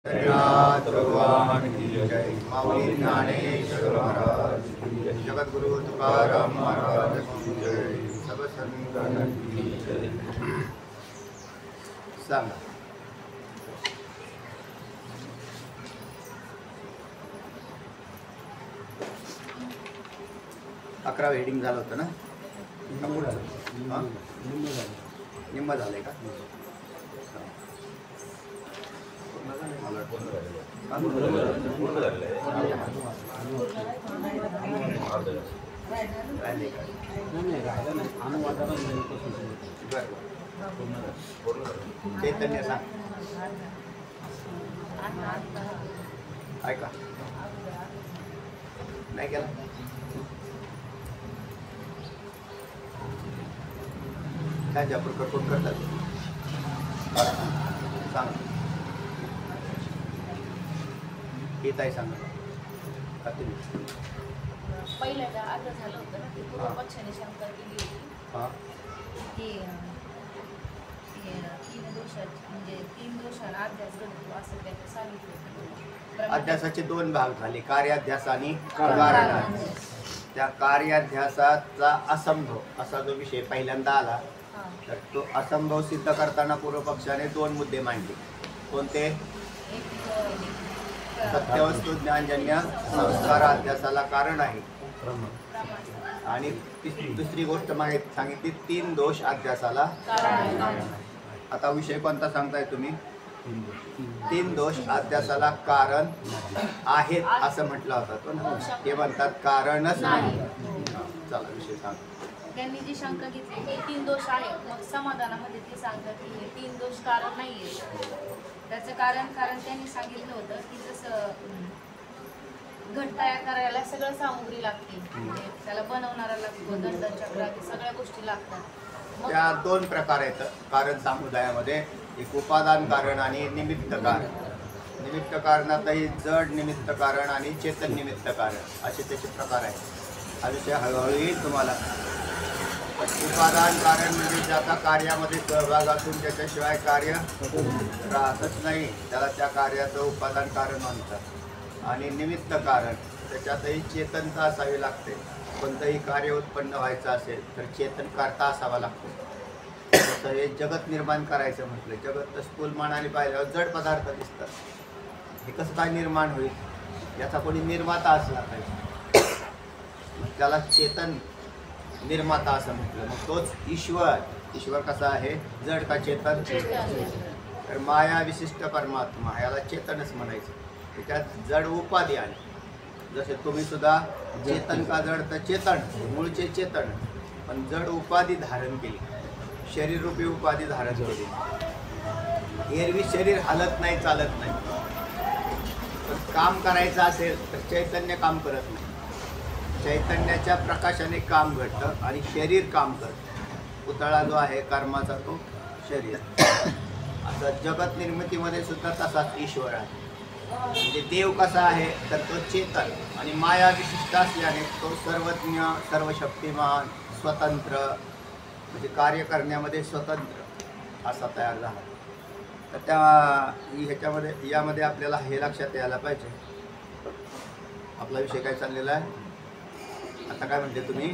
भगवान की जय। माऊली ज्ञानेश्वर महाराज की जय। जगद्गुरु तुकाराम महाराज की जय। सब संतान की जय। सांगा 11 हेडिंग झालं होतं ना? निम्म झालंय का? चैतन्य सांग ऐका नाही केला काय जापूर कोण करतात सांग येत आहे सांगा का तुम्ही पहिल्यांदा आता झालं होतं ना ते पूर्व पक्षाने शंका केली होती की तीन दोषात म्हणजे 3 दोषांना अभ्यास घडतो असं त्यांनी सांगितलं. अध्यासाचे 2 भाग झाले, कार्याध्यास आणि कारणाध्यास. त्या कार्याध्यासाचा असंभव असा जो विषय पहिल्यांदा आला तर तो असंभव सिद्ध करताना पूर्व पक्षाने 2 मुद्दे मांडले. कोणते? सत्यवस्तू ज्ञानजन्य संस्कार अध्यासाला कारण आहे आणि दुसरी गोष्ट माहिती सांगितली 3 दोष अध्यासाला कारण आहे. आता विषय कोणता सांगताय तुम्ही? 3 दोष अध्यासाला कारण आहेत असं म्हटलं होता तो ना. ते म्हणतात कारणच नाही. चला विषय सांग. त्यांनी जी शंका घेतली की 3 दोष आहेत, मग समाधानामध्ये ते सांगतात की हे 3 दोष कारण नाहीये. त्याचं कारण त्यांनी सांगितलं होतं की जसं घट तयार करायला सगळं सामुग्री लागते, त्याला बनवणारा लागतो, दंडचक्र सगळ्या गोष्टी लागतात. त्या 2 प्रकार आहेत कारण समुदायामध्ये, एक उपादान कारण आणि निमित्त कारण. निमित्त कारणातही जड निमित्त कारण आणि चेतन निमित्त कारण असे त्याचे प्रकार आहेत. हा विषय हळूहळू येईल तुम्हाला. उपादान कारण म्हणजे ज्याचा कार्यामध्ये सहभाग असून त्याच्याशिवाय कार्य राहतच नाही, त्याला त्या कार्याचं उपादान कारण म्हणतात. आणि निमित्त कारण त्याच्यातही चेतनता असावी लागते. कोणतंही कार्य उत्पन्न व्हायचं असेल तर चेतन करता असावा लागतो. जसं हे जगत निर्माण करायचं म्हटलं, जगत तर स्थूलमानाने पाहिल्यावर जड पदार्थ दिसतात. हे कसं काय निर्माण होईल? याचा कोणी निर्माता असला पाहिजे, त्याला चेतन निर्माता असं म्हटलं. मग तोच ईश्वर. ईश्वर कसा आहे? जड का चेतन? तर माया विशिष्ट परमात्मा याला चेतनच म्हणायचं. त्याच्यात जड उपाधी आली. जसे तुम्ही सुद्धा चेतन का जड? तर चेतन, मूळचे चेतन, पण जड उपाधी धारण केली, शरीर रूपी उपाधी धारण केली. एरवी शरीर हालत नाही, चालत नाही. पण काम करायचं असेल तर चैतन्य काम करत नाही. चैतन्याच्या प्रकाशाने काम घडतं आणि शरीर काम करतं. पुतळा जो आहे कर्माचा तो शरीर. असं जगत निर्मितीमध्ये सुद्धा तसाच ईश्वर आहे. म्हणजे देव कसा आहे? तर तो चेतन आणि माया विशिष्ट असल्याने तो सर्वज्ञ, सर्वशक्तिमान, स्वतंत्र, म्हणजे कार्य करण्यामध्ये स्वतंत्र असा तयार झाला. तर यामध्ये आपल्याला हे लक्षात यायला पाहिजे. आपला विषय काय चाललेला आहे आता? काय म्हणते तुम्ही?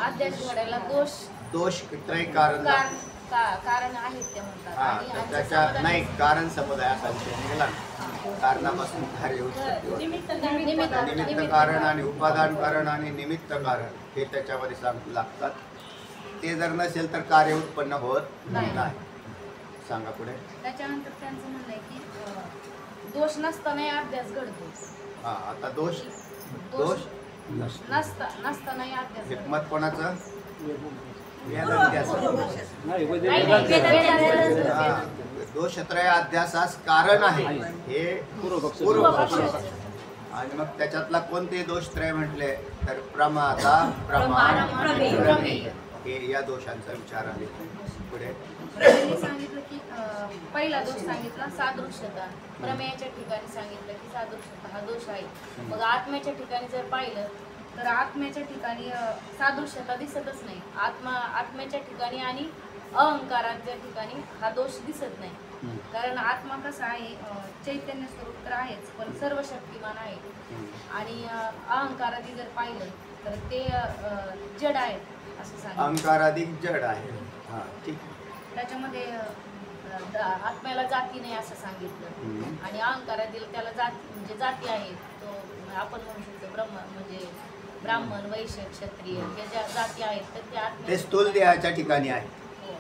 अध्यास घडायला दोष त्रय कारण आहेत ते म्हणतात. त्याच्या नाही कारण समुदाय असा विषय निघाला. कारणापासून कार्य निमित्त कारण आणि उपादान कारण आणि निमित्त कारण हे त्याच्यामध्ये सांगू लागतात. ते जर नसेल तर कार्य उत्पन्न होत नाही. सांगा पुढे. त्याच्यानंतर त्यांचं म्हणणं आहे की दोष नसताना अभ्यास घडतो. आता दोष नसताना अभ्यास. मत कोणाचं? दोषत्रय अध्यासास कारण आहे हे पूर्व पक्ष. आणि मग त्याच्यातला कोणते दोषत्रय म्हटले तर प्रमाता, प्रमाण, प्रमेय हे या दोषांचा विचार आहे. पुढे सांगितलं की पहिला दोष सांगितला सादृश्यता. प्रमेयाच्या ठिकाणी सांगितलं की सादृश्यता हा दोष आहे. मग आत्म्याच्या ठिकाणी जर पाहिलं तर आत्म्याच्या ठिकाणी सादृश्यता दिसतच नाही. आत्म्याच्या ठिकाणी आणि अहंकाराच्या ठिकाणी हा दोष दिसत नाही. कारण आत्मा कसा आहे, चैतन्य स्वरूप तर आहेच, पण सर्व शक्तिमान आहे. आणि अहंकारादी जर पाहिलं तर ते जड आहेत असं सांगितलं. अहंकाराधिक जड आहे. हा ठीक. त्याच्यामध्ये आत्म्याला जाती नाही असं सांगितलं. आणि अहंकारातील त्याला जाती म्हणजे जाती आहेत. तो आपण म्हणू शकतो म्हणजे ब्राह्मण, वैश्य, क्षत्रिय या ज्या जाती आहेत तर त्या ते स्थूल देहाच्या ठिकाणी आहे. हो.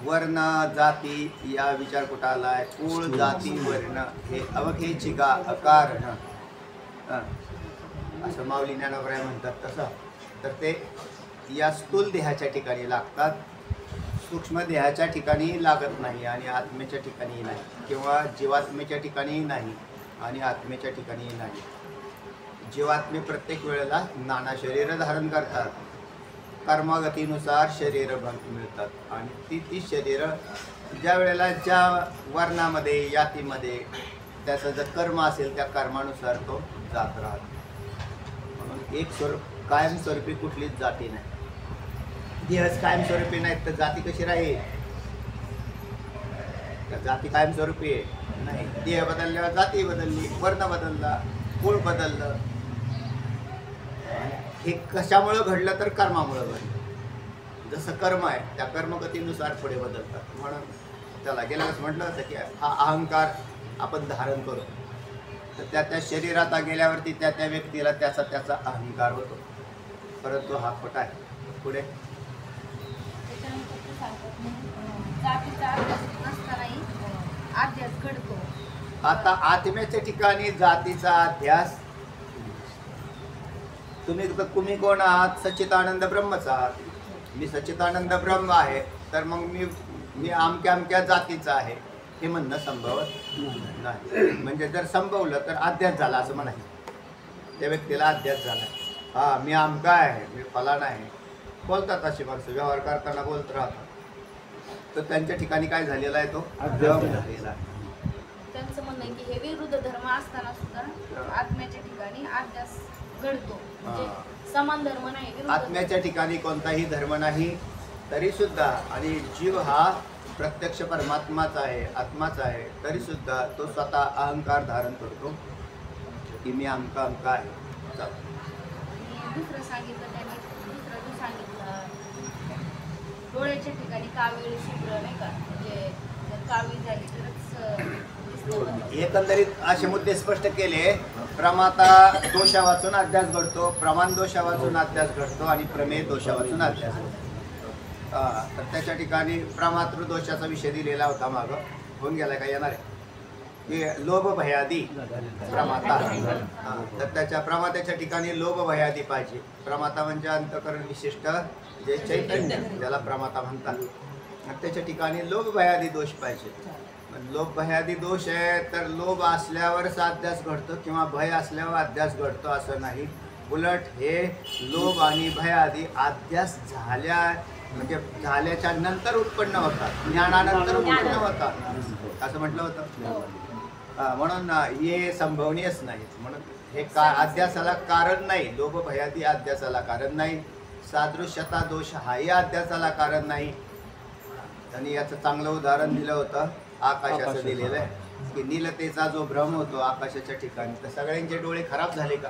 वर्ण जाती या विचार कुठं आलाय? कुळ जाती वर्ण हे अवघेची गा अकारण असं माऊली ज्ञानोबराय म्हणतात. तसं तर ते या स्थूल देहाच्या ठिकाणी लागतात, सूक्ष्म देहाच्या ठिकाणी लागत नाही आणि आत्मेच्या ठिकाणी नाही, किंवा जीवात्मेच्या ठिकाणी नाही आणि आत्मेच्या ठिकाणी नाही. जीवात्मे प्रत्येक वेळेला नाना शरीर धारण करतात, कर्मगतीनुसार शरीर मिळतात आणि ती शरीर ज्या वेळेला ज्या वर्णामध्ये जातीमध्ये त्याचं जर कर्म असेल त्या कर्मानुसार तो जात राहतो. म्हणून एक स्वरूप कायमस्वरूपी कुठलीच जाती नाही. देहच कायमस्वरूपी नाहीत तर जाती कशी राहील? जाती कायमस्वरूपी आहे नाही. देह बदलल्यावर जाती बदलली, वर्ण बदलला, कुळ बदललं. हे कशामुळं घडलं तर कर्मामुळं घडलं. जसं कर्म आहे त्या कर्मगतीनुसार पुढे बदलतात. म्हणून त्याला गेल्या वेळेस म्हटलं होतं की हा अहंकार आपण धारण करू तर त्या शरीरात गेल्यावरती त्या व्यक्तीला त्याचा अहंकार होतो, परंतु हा खोटा आहे. पुढे जातीचा नसतानाही अध्यास घडतो. आता आत्म्याच्या ठिकाणी जातीचा अध्यास. तुम्ही कोण आहात? सच्चिदानंद ब्रह्मच आहात. मी सच्चिदानंद ब्रह्म आहे तर मग मी अमक्या जातीचा आहे हे म्हणणं संभवत नाही. म्हणजे जर संभवलं तर अध्यास झाला असं म्हणायचं. त्या व्यक्तीला अध्यास झाला. हा मी अमका आहे, मी फलाना आहे बोलतात अशी माणसं, व्यवहार करताना बोलत राहतात. तर त्यांच्या ठिकाणी काय झालेला आहे? तो अध्यास झालेला आहे. त्यांचं म्हणणं आहे की हे विरुद्ध धर्म असताना सुद्धा आत्म्याच्या ठिकाणी अध्यास घडतो. म्हणजे समान धर्म नाही, आत्म्याच्या ठिकाणी कोणताही धर्म नाही तरी सुद्धा, आणि जीव हा प्रत्यक्ष परमात्माच आहे, आत्माच आहे, तरी सुद्धा तो स्वतः अहंकार धारण करतो की मी अमका आहे. दुसरं सांगितलं त्यांनी, दुसरं सांगितलं डोळ्याच्या ठिकाणी कावीळ शुभ्र नाही का, म्हणजे कावीळ झाली तरच. एकंदरीत असे मुद्दे स्पष्ट केले. प्रमाता दोषा वाचून अध्यास घडतो, प्रमाण दोषा वाचून अध्यास घडतो आणि प्रमेय दोषा वाचून अध्यास घडतो. तर त्याच्या ठिकाणी प्रमातृ दोषाचा विषय दिलेला होता मागं, होऊन गेला का? येणार आहे की लोभ भयादी प्रमाता. तर त्याच्या प्रमात्याच्या ठिकाणी लोभ भयादी पाहिजे. प्रमाता म्हणजे अंतःकरण विशिष्ट जे चैतन्य, ज्याला प्रमाता म्हणतात. त्याच्या ठिकाणी लोभ भयादी दोष पाहिजे. लोभ भयादी दोष आहे तर लोभ असल्यावरच अध्यास घडतो किंवा भय असल्यावर अध्यास घडतो असं नाही. उलट हे लोभ आणि भयादी अध्यास म्हणजे झाल्याच्या नंतर उत्पन्न होतात, ज्ञानानंतर उत्पन्न होतात असं म्हटलं होतं. म्हणून हे संभवनीयच नाही. म्हणून हे अध्यासाला कारण नाही. लोभ भयादी अध्यासाला कारण नाही. सादृश्यता दोष हाही अध्यासाला कारण नाही. आणि याचं चांगलं उदाहरण दिलं होतं आकाशाचं दिलेलं आहे की नीलतेचा जो भ्रम होतो आकाशाच्या ठिकाणी, तर सगळ्यांचे डोळे खराब झाले का?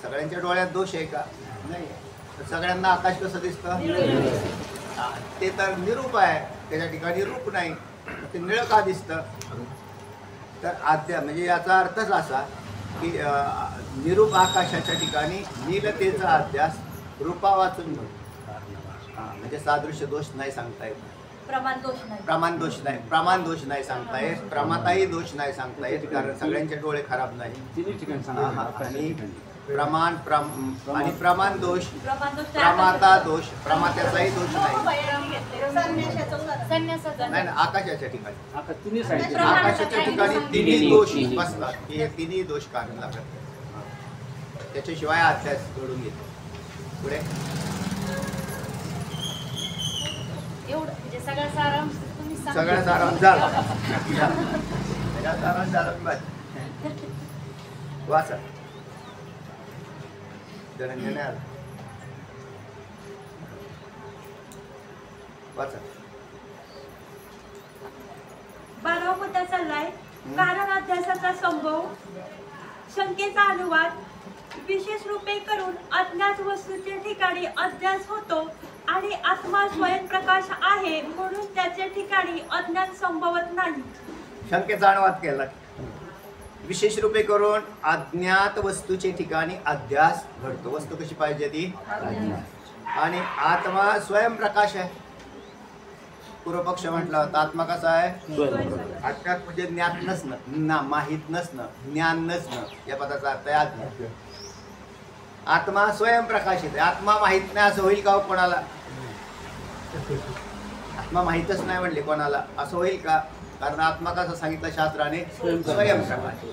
सगळ्यांच्या डोळ्यात दोष आहे का? नाही. तर सगळ्यांना आकाश कसं दिसतं? ते तर निरूप आहे, त्याच्या ठिकाणी रूप नाही, ते निळं का दिसतं? तर म्हणजे याचा अर्थच असा की निरूप आकाशाच्या ठिकाणी नीलतेचा अध्यास रूपा वाचून म्हणजे सादृश्य दोष नाही सांगता येत. प्रमाण दोष नाही सांगता येत. प्रमाताही दोष नाही सांगता येत, कारण सगळ्यांचे डोळे खराब नाही. आणि प्रमाण दोष, प्रमाता दोष, प्रमात्याचाही दोष नाही. आकाशाच्या ठिकाणी आकाशाच्या ठिकाणी तिन्ही दोष बसतात की हे तिन्ही दोष कारण लागत. त्याच्याशिवाय अध्यास घडून येतो. पुढे एवढं म्हणजे सगळा सारांश तुम्ही सगळा सारांश झाला. वाचा वाचा. 12वा मुद्दा चाललाय. कारण अध्यासाचा संभव, शंकेचा अनुवाद. विशेष रूपे करून अज्ञात वस्तूच्या ठिकाणी अध्यास होतो आणि आत्मा स्वयंप्रकाश आहे म्हणून त्याच्या ठिकाणी अज्ञान संभवत नाही. शंकेचा अनुवाद केला. विशेष रूपे करून अज्ञात वस्तूचे ठिकाणी अध्यास घडतो. वस्तू कशी पाहिजे ती? आणि आत्मा स्वयंप्रकाश आहे. पूर्वपक्ष म्हटला होता आत्मा कसा आहे? अज्ञात म्हणजे ज्ञात नसणं, ना माहीत नसणं, ज्ञान नसणं, या पदाचा अर्थ आहे अज्ञात. आत्मा स्वयंप्रकाशित आहे. आत्मा माहित नाही असं होईल का कोणाला? आत्मा माहीतच नाही म्हणले कोणाला असं होईल का? कारण आत्मा कसं सांगितलं शास्त्राने? स्वयंप्रकाश.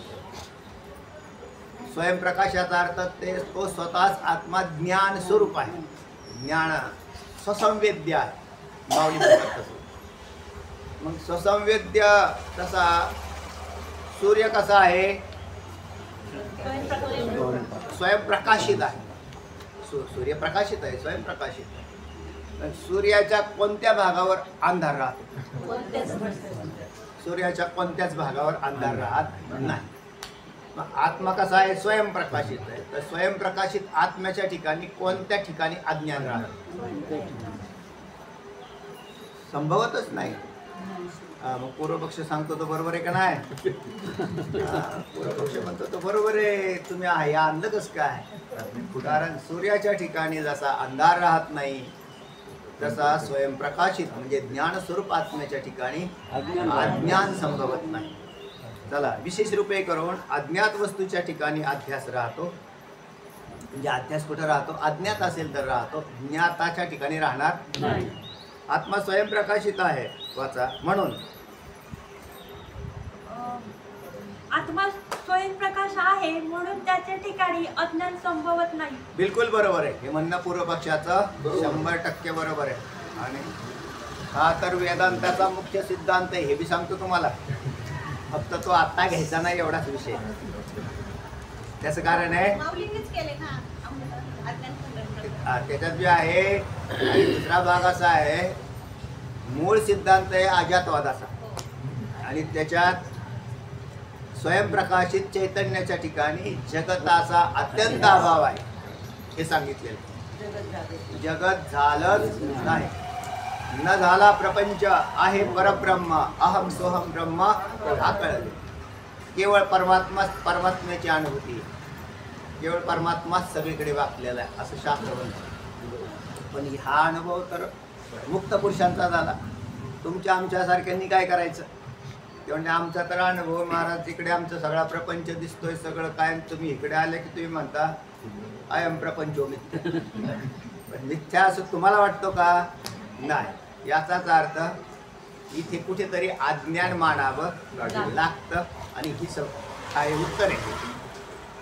स्वयंप्रकाशाचा अर्थ तो स्वतःच आत्मा ज्ञान स्वरूप आहे. ज्ञान ससंवेद्य आहे. माऊली म्हणतात तसं. मग ससंवेद्य तसा सूर्य कसा आहे? स्वयंप्रकाशित आहे. सूर्य प्रकाशित आहे, स्वयंप्रकाशित आहे. सूर्याच्या कोणत्या भागावर अंधार राहतो? सूर्याच्या कोणत्याच भागावर अंधार राहत नाही. मग आत्मा कसा आहे? स्वयंप्रकाशित आहे. तर स्वयंप्रकाशित आत्म्याच्या ठिकाणी कोणत्या ठिकाणी अज्ञान राहत? संभवतच नाही. मग पूर्वपक्ष सांगतो तो बरोबर आहे का नाही? पूर्वपक्ष म्हणतो तो बरोबर आहे. तुम्ही हे आणलं कसं काय? कारण सूर्याच्या ठिकाणी जसा अंधार राहत नाही तसा स्वयंप्रकाशित म्हणजे ज्ञानस्वरूप आत्म्याच्या ठिकाणी अज्ञान संभवत नाही. चला, विशेष रूपे करून अज्ञात वस्तूच्या ठिकाणी अध्यास राहतो. म्हणजे अध्यास कुठं राहतो? अज्ञात असेल तर राहतो, ज्ञाताच्या ठिकाणी राहणार नाही. आत्मा स्वयंप्रकाशित आहे. वाचा. म्हणून आत्मा स्वयंप्रकाश आहे म्हणून त्याच्या ठिकाणी अज्ञान संभवत नाही. बिलकुल बरोबर आहे. हे म्हणणं पूर्वपक्षाचं 100% बरोबर आहे. आणि हा तर वेदांताचा मुख्य सिद्धांत आहे. हे बी सांगतो तुम्हाला. फक्त तो आता घ्यायचा नाही एवढाच विषय. त्याचं कारण आहे त्याच्यात जे आहे. आणि दुसरा भाग असा आहे, मूळ सिद्धांत आहे अजातवादाचा. आणि त्याच्यात स्वयंप्रकाशित चैतन्याच्या ठिकाणी जगताचा अत्यंत अभाव आहे हे सांगितलेलं. जगत झालंच नाही. न झाला प्रपंच आहे परब्रह्म अहम सोहम ब्रह्म हा कळले. केवळ परमात्म्याची अनुभूती, केवळ परमात्माच सगळीकडे व्यापलेला आहे असं शास्त्र म्हणतं. पण हा अनुभव तर मुक्त पुरुषांचा झाला. तुमच्या आमच्यासारख्यांनी काय करायचं? ते म्हणजे आमचा तर अनुभव महाराज, तिकडे आमचा सगळा प्रपंच दिसतोय सगळं काय, तुम्ही इकडे आले की तुम्ही म्हणता अयम प्रपंचो मिथ्या. पण मिथ्या असं तुम्हाला वाटतो का? नाही. याचाच अर्थ इथे कुठेतरी अज्ञान मानावं लागतं. आणि ही काय उत्तर आहे.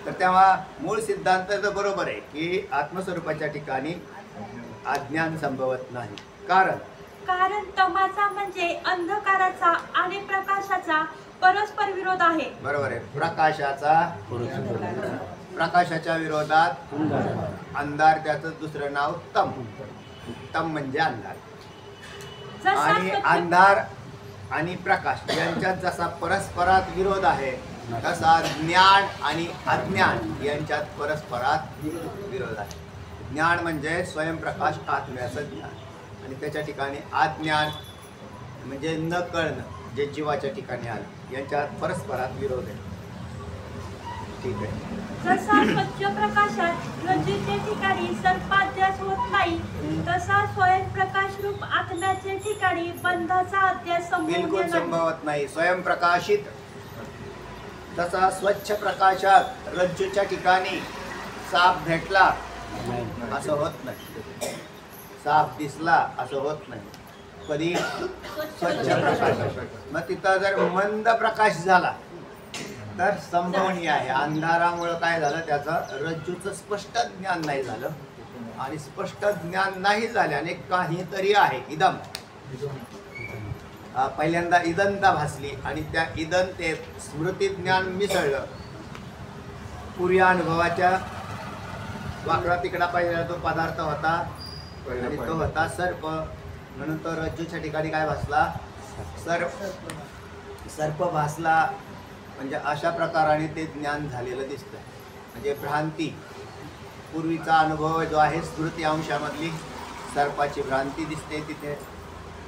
तर तेव्हा मूळ सिद्धांत तर बरोबर आहे की आत्मस्वरूपाच्या ठिकाणी अज्ञान संभवत नाही. कारण तमाचा म्हणजे अंधकाराचा आणि प्रकाशाचा परस्पर विरोध आहे. बरोबर आहे. प्रकाशाच्या विरोधात अंधार. त्याचं दुसरं नाव तम. तम म्हणजे अंधार. आणि अंधार आणि प्रकाश यांच्यात जसा परस्परात विरोध आहे तसा ज्ञान आणि अज्ञान यांच्यात परस्परात विरोध आहे. ज्ञान म्हणजे स्वयंप्रकाश आत्म्याचं ज्ञान. आणि त्याच्या ठिकाणी अज्ञान म्हणजे न कळणं जे जीवाच्या ठिकाणी आलं. यांच्यात परस्परात विरोध आहे. ठीक आहे. जसा स्वच्छ प्रकाशात रज्जूच्या ठिकाणी सर्पाध्यास होत नाही तसा स्वयंप्रकाश रूप आत्म्याच्या ठिकाणी बंधाचा अध्यास बिलकुल संभवत नाही. स्वयंप्रकाशित तसा स्वच्छ प्रकाशात रज्जूच्या ठिकाणी साप भेटला असं होत नाही. साप दिसला असं होत नाही. कधी? स्वच्छ प्रकाश. मग तिथं जर मंद प्रकाश झाला तर संभवनीय आहे. अंधारामुळं काय झालं? त्याचं रज्जूचं स्पष्ट ज्ञान नाही झालं. आणि स्पष्ट ज्ञान नाही झाल्याने काहीतरी आहे. इदम पहिल्यांदा इदंता भासली आणि त्या इदन ते स्मृती ज्ञान मिसळलं. पूर्वी अनुभवाच्या वाकडा तिकडा पाहिजे तो पदार्थ होता आणि तो होता सर्प. म्हणून तो रज्जूच्या ठिकाणी काय भासला? सर्प भासला. म्हणजे अशा प्रकाराने ते ज्ञान झालेलं दिसतं. म्हणजे भ्रांती, पूर्वीचा अनुभव जो आहे स्मृती अंशामधली सर्पाची भ्रांती दिसते तिथे.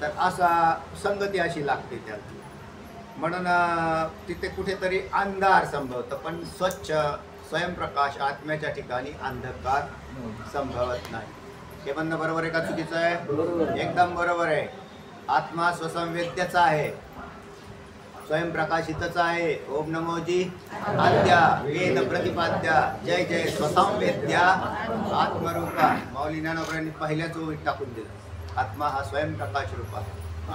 तर असा संगती अशी लागते त्यात. म्हणून तिथे कुठेतरी अंधार संभवतं, पण स्वच्छ स्वयंप्रकाश आत्म्याच्या ठिकाणी अंधकार संभवत नाही. हे म्हणणं बरोबर आहे का चुकीचं आहे? एकदम बरोबर आहे. आत्मा स्वसंवेद्याचा आहे, स्वयंप्रकाशितच आहे. ओम नमोजी आद्या वेद प्रतिपाद्या जय जय स्वसंवेद्या आत्मरूपा. माऊली ज्ञानोबरांनी पहिल्याच ओळीत टाकून दिलं, आत्मा हा स्वयंप्रकाश रूपा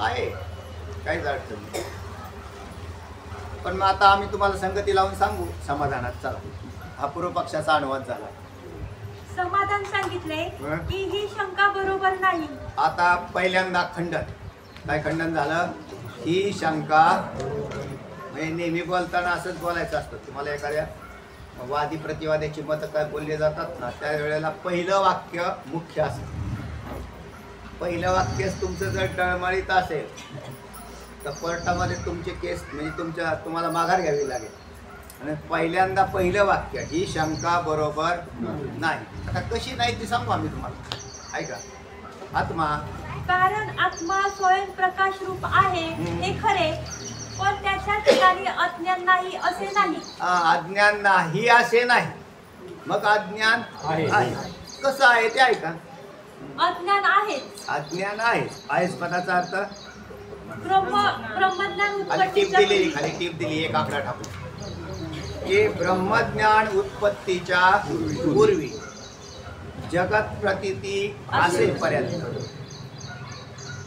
आहे, काहीच अडचण नाही. पण मग आता आम्ही तुम्हाला संगती लावून सांगू समाधानात. चला, हा पूर्व पक्षाचा अनुवाद झाला. समाधान सांगितले की ही शंका बरोबर नाही. आता पहिल्यांदा खंडन. काय खंडन झालं? ही शंका. म्हणजे नेहमी बोलताना असंच बोलायचं असतं. तुम्हाला एखाद्या वादी प्रतिवाद्याची मतं काय बोलले जातात ना, त्यावेळेला पहिलं वाक्य मुख्य असतं. पहिलं वाक्यच तुमचं जर टळमळीत असेल तर कोर्टामध्ये तुमचे केस म्हणजे तुम्हाला माघार घ्यावी लागेल. आणि पहिल्यांदा पहिलं वाक्य, ही शंका बरोबर नाही. आता कशी नाही ती सांगू आम्ही तुम्हाला, ऐका. आत्मा, कारण आत्मा स्वयंप्रकाश रूप आहे हे खरे, पण त्याच्या ठिकाणी अज्ञान नाही असे नाही. अज्ञान नाही असे नाही. मग अज्ञान आहे. कसं आहे ते ऐका. अज्ञान आहेच. अज्ञान आहे. आहेच पदाचा अर्थ ब्रह्मज्ञान खाली टीप दिली, खाली टीप दिली, एक आकडा टाकून की ब्रह्मज्ञान उत्पत्तीच्या पूर्वी जगत प्रतीती असेपर्यंत.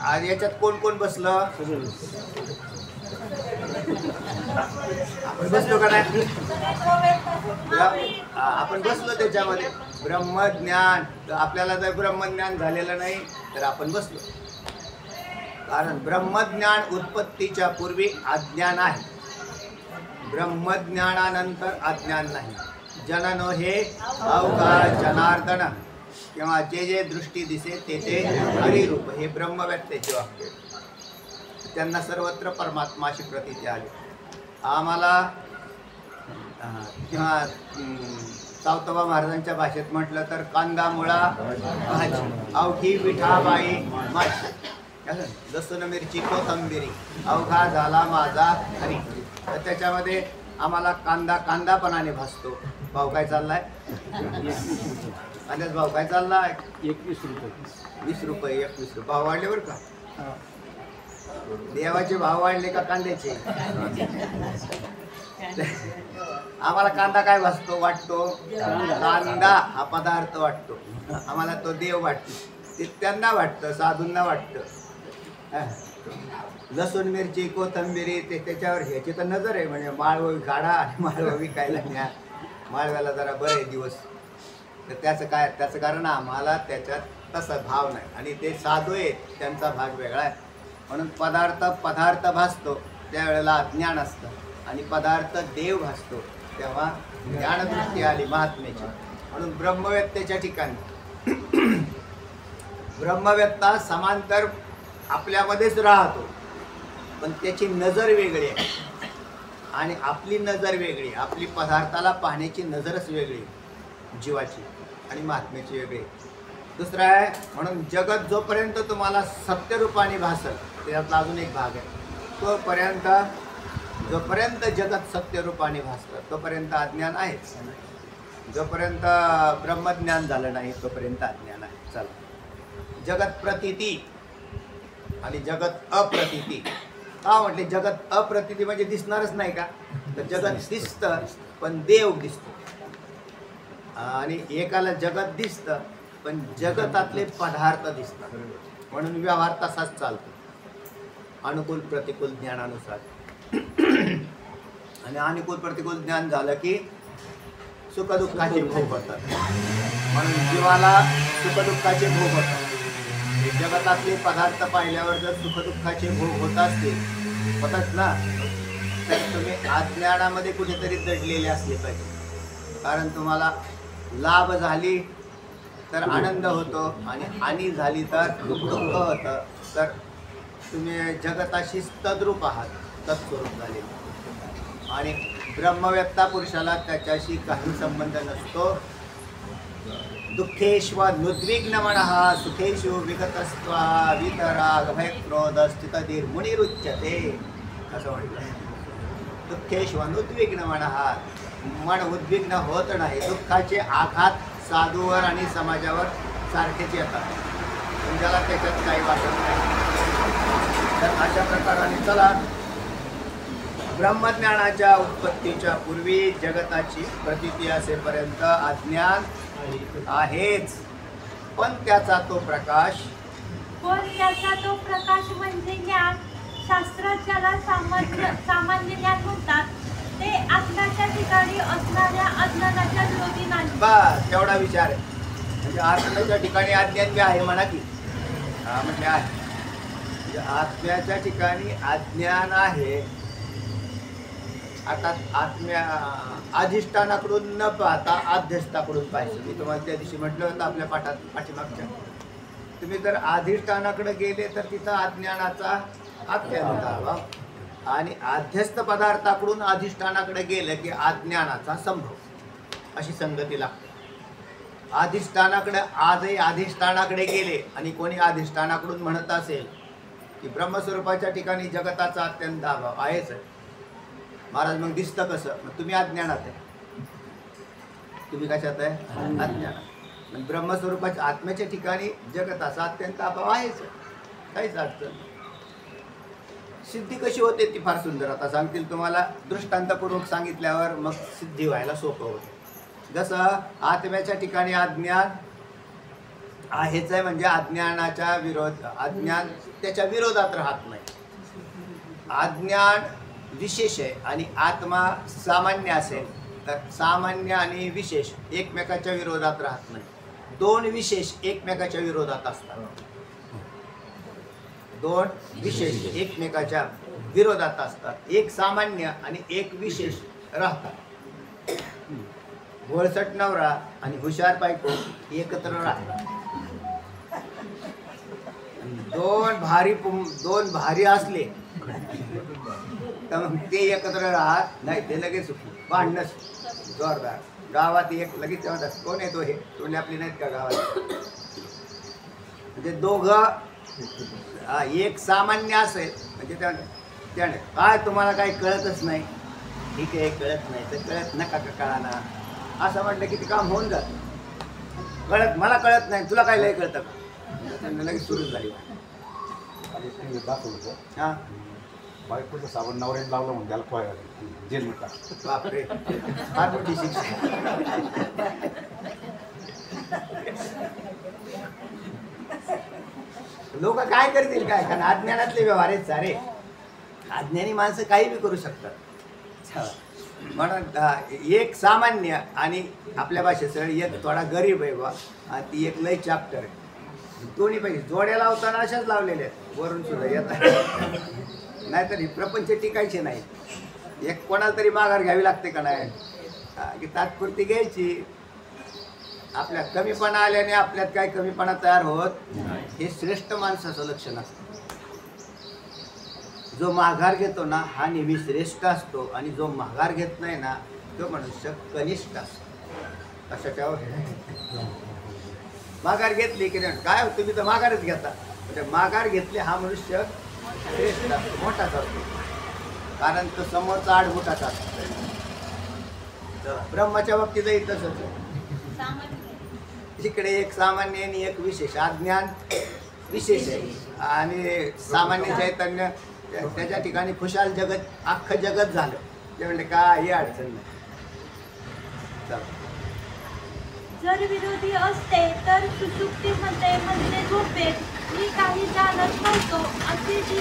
आज याच्यात कोण कोण बसलं? आपण बसलो का नाही? आपण बसलो त्याच्यामध्ये. ब्रह्मज्ञान, आपल्याला जर ब्रह्मज्ञान झालेलं नाही तर आपण बसलो. कारण ब्रह्मज्ञान उत्पत्तीच्या पूर्वी अज्ञान आहे, ब्रह्मज्ञानानंतर अज्ञान नाही. जननो हे अवघा जनार्दन, किंवा जे जे दृष्टी दिसे ते ते हरिरूप. हे ब्रह्मव्यक्तेचे वाक्य. त्यांना सर्वत्र परमात्माशी प्रतीती आली. आम्हाला किंवा सावतबा महाराजांच्या भाषेत म्हटलं तर कांदा मुळा भाजी, अवघी विठाबाई माझी, लसूण मिरची कोथंबिरी, अवघा झाला माझा हरी. तर त्याच्यामध्ये आम्हाला कांदापणाने भासतो. भाव काय चाललाय? कांद्याचा भाव काय चाललाय? 21 रुपये. 20 रुपये. 21 रुपये भाव वाढले बरं का. देवाचे भाव वाढले का कांद्याचे? आम्हाला कांदा काय वाटतो? कांदा हा पदार्थ वाटतो. आम्हाला तो देव वाटतो. ते त्यांना वाटतं, साधूंना वाटतं. लसूण मिरची कोथंबिरी ते त्याच्यावर ह्याची तर नजर आहे. म्हणजे माळव काढा आणि माळव विकायला न्या. माळव्याला जरा बरे दिवस. तर त्याचं कारण आम्हाला त्याच्यात तसा भाव नाही. आणि ते साधू आहेत, त्यांचा भाग वेगळा आहे. म्हणून पदार्थ भासतो त्यावेळेला अज्ञान असतं, आणि पदार्थ देव भासतो तेव्हा ज्ञानदृष्टी आली महात्म्याची. म्हणून ब्रह्मव्यक्तेच्या ठिकाणी ब्रह्मव्यक्ता समांतर आपल्यामध्येच राहतो, पण त्याची नजर वेगळी आहे आणि आपली नजर वेगळी. आपली पदार्थाला पाहण्याची नजरच वेगळी जीवाची, आणि महात्म्याची वेगळी. दुसरं आहे, म्हणून जगत जोपर्यंत तुम्हाला सत्यरूपाने भासल, त्यातला अजून एक भाग आहे, जोपर्यंत जगत सत्यरूपाने भासतं तोपर्यंत अज्ञान आहेच. जोपर्यंत ब्रह्मज्ञान झालं नाही तोपर्यंत अज्ञान आहे. चला, जगत प्रतीती आणि जगत अप्रतीती. का म्हटले जगत अप्रतीती? म्हणजे दिसणारच नाही का? तर जगत दिसतं पण देव दिसतो, आणि एकाला जगत दिसतं पण जगतातले पदार्थ दिसतात. म्हणून व्यवहार तसाच चालतो, अनुकूल प्रतिकूल ज्ञानानुसार. आणि अनुकूल प्रतिकूल ज्ञान झालं की सुखदुःखाचे भोग होतात. म्हणून जीवाला सुखदुःखाचे भोग होतात. जगतातले पदार्थ पाहिल्यावर जर सुखदुःखाचे भोग होत होतात ना, तर तुम्ही अज्ञानामध्ये कुठेतरी दडलेले असले पाहिजे. कारण तुम्हाला लाभ झाली तर आनंद होतो, आणि हानी झाली तर दुःख होतं. तर तुम्ही जगताशी तद्रूप आहात, तत्स्वरूप झाले. आणि ब्रह्मवेत्ता पुरुषाला त्याच्याशी काही संबंध नसतो. दुःखेष्व नुद्विग्न मनः सुखेषु विगतस्त्वा वितराग भय क्रोध स्थितधीर मुनिरुच्यते असं म्हटलं. दुःखेष्व नुद्विग्न मनः, मन उद्विग्न होत नाही. दुःखाचे आघात साधूवर आणि समाजावर सारखेच येतात, पण ज्याला त्याच्यात काही वाटत नाही. तर अशा प्रकाराने चला, ब्रह्मज्ञानाच्या उत्पत्तीच्या पूर्वी जगताची प्रतीती असेपर्यंत अज्ञान आहेच, पण त्याचा तो प्रकाश म्हणजे ज्ञान. शास्त्रात ज्याला सामान्य ज्ञान म्हणतात ते आत्म्याच्या ठिकाणी असणाऱ्या अज्ञानाच्या विरोधी नाही. बस तेवढा विचार आहे. म्हणजे आत्म्याच्या ठिकाणी अज्ञान बी आहे म्हणा की. हा म्हणजे आहे, म्हणजे आत्म्याच्या ठिकाणी अज्ञान आहे. आता अधिष्ठानाकडून न पाहता अध्यस्थाकडून पाहिजे. मी तुम्हाला त्या दिवशी म्हटलं होतं आपल्या पाठीमागच्या, तुम्ही जर अधिष्ठानाकडे गेले तर तिथं अज्ञानाचा अत्यंत अभाव, आणि अध्यस्थ पदार्थाकडून अधिष्ठानाकडे गेलं की अज्ञानाचा संभव, अशी संगती लागते. अधिष्ठानाकडे आजही अधिष्ठानाकडे गेले आणि कोणी अधिष्ठानाकडून म्हणत असेल की ब्रह्मस्वरूपाच्या ठिकाणी जगताचा अत्यंत अभाव आहेच आहे, महाराज मग दिसतं कसं? मग तुम्ही अज्ञानात आहे. तुम्ही कशात आहे? अज्ञानात. मग ब्रह्मस्वरूपाच्या आत्म्याच्या ठिकाणी जगताचा अत्यंत अभाव आहेच, काहीच अडचण. सिद्धी कशी होते ती फार सुंदर आता सांगतील तुम्हाला. दृष्टांतपूर्वक सांगितल्यावर मग सिद्धी व्हायला सोपं होते. जसं आत्म्याच्या ठिकाणी अज्ञान आहेच आहे, म्हणजे अज्ञानाच्या अज्ञान त्याच्या विरोधात राहत नाही. अज्ञान विशेष आहे आणि आत्मा सामान्य असेल तर सामान्य आणि विशेष एकमेकाच्या विरोधात राहत नाही. दोन विशेष एकमेकाच्या विरोधात असतात. दोन विशेष एकमेकाच्या विरोधात असतात. एक सामान्य आणि एक विशेष राहतात. भोळसट नवरा आणि हुशार बायको एकत्र राहतात. दोन भारी असले तर मग ते एकत्र राहत नाही, ते लगेच भांडणच जोरदार. गावात एक लगेच म्हणतात कोण येतो हे तोंडी आपली नाहीत का गावात. म्हणजे दोघं एक सामान्य असेल म्हणजे त्याने काय तुम्हाला काही कळतच नाही, ठीक आहे कळत नाही तर कळत नका का कळाना असं म्हटलं की ते काम होऊन जात. मला कळत नाही तुला काय लय कळतं का, त्यांना लगेच सुरू झाली. हां बायकोचं साबण नवऱ्याने लावलं म्हणून त्याला पोहायला जेल मिळतात. बापरे, फार मोठी शिक्षा. लोक काय करतील काय, कारण अज्ञानातले व्यवहार आहेत सारे. अज्ञानी माणसं काही बी करू शकतात. म्हणून एक सामान्य आणि आपल्या भाषेत सरळ एक थोडा गरीब आहे बा, आणि ती एक लय चॅप्टर आहे. दोन्ही पाहिजे. जोड्या लावताना अशाच लावलेल्या आहेत, वरून सुद्धा येतात. नाहीतर ही प्रपंच टिकायचे नाही. एक कोणाला तरी माघार घ्यावी लागते का नाही, की तात्पुरती घ्यायची. आपल्यात कमीपणा आल्याने आपल्यात काय कमीपणा तयार होत, हे श्रेष्ठ माणसाचं लक्षण असतं. जो माघार घेतो ना हा नेहमी श्रेष्ठ असतो, आणि जो माघार घेत नाही ना तो मनुष्य कनिष्ठ असतो. कशाच्यावर माघार घेतली की नाही काय तुम्ही तर माघारच घेता, म्हणजे माघार घेतली हा मनुष्य श्रेष्ठ असतो, मोठाच असतो, कारण तो समोरचा आडमुठाचा असतो. ब्रह्माच्या बाबतीतही तसंच. इकडे एक सामान्य आणि एक विशेष. अज्ञान विशेष आहे आणि सामान्य चैतन्य त्याच्या ठिकाणी खुशाल जगत, अख्खं जगत झालं ते म्हणजे काही अडचण नाही. जर विरोधी असते तर सुसुप्तीमध्ये म्हणजे झोपेत मी काही जाणत नव्हतो असे जी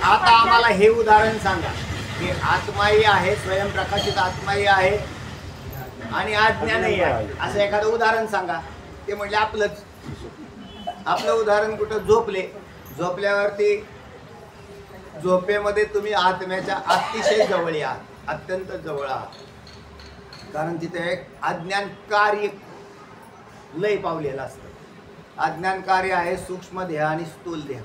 आता आम्हाला हे उदाहरण सांगा की आत्माही आहे, स्वयंप्रकाशित आत्माही आहे आणि अज्ञानही आहे, असं एखादं उदाहरण सांगा. ते म्हणजे आपलं उदाहरण कुठं झोपले, झोपल्यावरती झोपेमध्ये तुम्ही आत्म्याच्या अतिशय जवळ आहात, अत्यंत जवळ आहात, कारण तिथे एक अज्ञान कार्य लय पावलेलं असतं. अज्ञान कार्य आहे सूक्ष्म देह आणि स्थूल देह.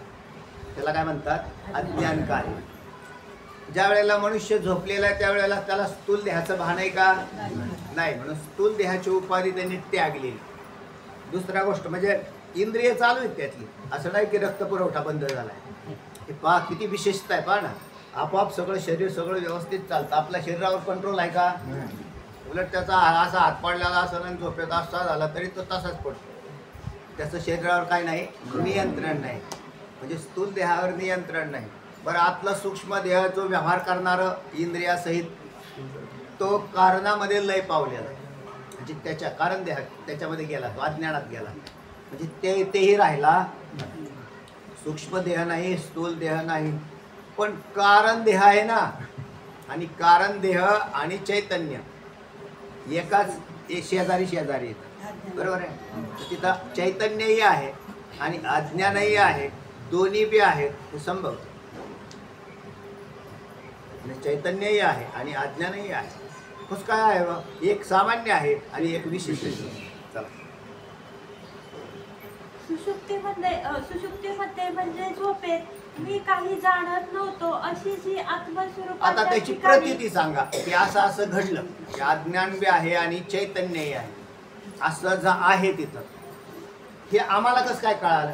त्याला काय म्हणतात? अज्ञान कार्य. ज्या वेळेला मनुष्य झोपलेला आहे त्यावेळेला त्याला स्थूल देहाचं भान आहे का? नाही. म्हणून स्थूल देहाची उपाधी त्यांनी त्यागली. दुसरा गोष्ट म्हणजे इंद्रिय चालू आहेत त्यातली. असं नाही की रक्तपुरवठा बंद झालाय. हे पहा किती विशेषता आहे. पहा ना, आपोआप सगळं शरीर सगळं व्यवस्थित चालतं. आपल्या शरीरावर कंट्रोल आहे का? उलट त्याचा असा हात पाडलेला असं आणि झोपेत असा झाला तरी तो तसाच पडतो. त्याचं शरीरावर काय नाही, नियंत्रण नाही. म्हणजे स्थूल देहावर नियंत्रण नाही. बरं, आतला सूक्ष्म देह जो व्यवहार करणारं इंद्रियासहित तो कारणामध्ये लय पावलेला आहे. म्हणजे त्याच्या कारण देहा त्याच्यामध्ये गेला, तो अज्ञानात गेला. म्हणजे तेही राहिला. सूक्ष्म देह नाही, स्थूल देह नाही, पण कारण देह आहे ना. आणि कारण देह आणि चैतन्य एकाच शेजारी शेजारी येतात. बरोबर आहे. तिथं चैतन्यही आहे आणि अज्ञानही आहे. दोन्ही बी आहेत. हे संभव. चैतन्यही आहे आणि अज्ञानही आहे. कसं काय आहे? एक सामान्य आहे आणि एक विशेष आहे. चला, सुषुप्तीमध्ये म्हणजे झोपेत मी काही जाणत नव्हतो अशी जी आत्मस्वरूप. आता त्याची प्रतीती सांगा की असं असं घडलं की अज्ञान बी आहे आणि चैतन्यही आहे. असं आहे तिथं. हे आम्हाला कसं काय कळालं?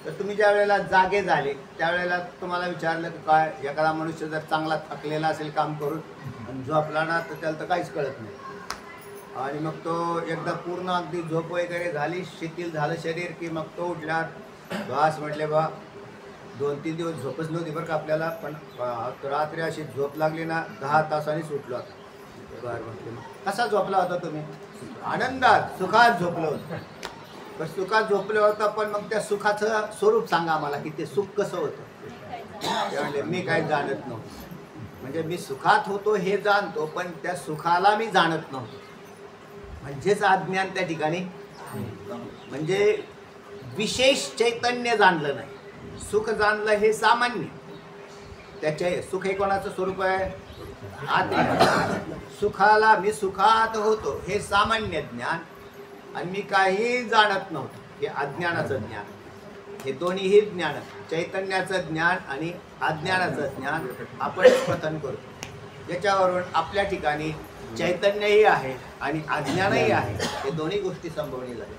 तर तुम्ही ज्या वेळेला जागे झाले त्यावेळेला तुम्हाला विचारलं की काय, एखादा मनुष्य जर चांगला थकलेला असेल काम करून आणि झोपला ना तर त्याला तर काहीच कळत नाही. आणि मग तो एकदा पूर्ण अगदी झोप वगैरे झाली, शिथिल झालं शरीर की मग तो उठल्यावर बस म्हटले बा 2-3 दिवस झोपच नव्हती बरं का आपल्याला, पण रात्री अशी झोप लागली ना 10 तासांनीच उठलो होता. बरं म्हटले, मग कसा झोपला होता तुम्ही? आनंदात सुखात झोपलो होतं. पण सुखात झोपलं होतं, पण मग त्या सुखाचं स्वरूप सांगा आम्हाला की ते सुख कसं होतं? ते म्हणले मी काही जाणत नव्हतो. म्हणजे मी सुखात होतो हे जाणतो, पण त्या सुखाला मी जाणत नव्हतो. म्हणजेच अज्ञान त्या ठिकाणी. म्हणजे विशेष चैतन्य जाणलं नाही. सुख जाणलं हे सामान्य. त्याचे सुख हे कोणाचं स्वरूप आहे? आत्मा. सुखाला मी सुखात होतो हे सामान्य ज्ञान आणि मी काही जाणत नव्हतो हे अज्ञानाचं ज्ञान. हे दोन्हीही ज्ञान, चैतन्याचं ज्ञान आणि अज्ञानाचं ज्ञान आपण कथन करतो. याच्यावरून आपल्या ठिकाणी चैतन्यही आहे आणि अज्ञानही आहे. हे दोन्ही गोष्टी संभवनी झाल्या.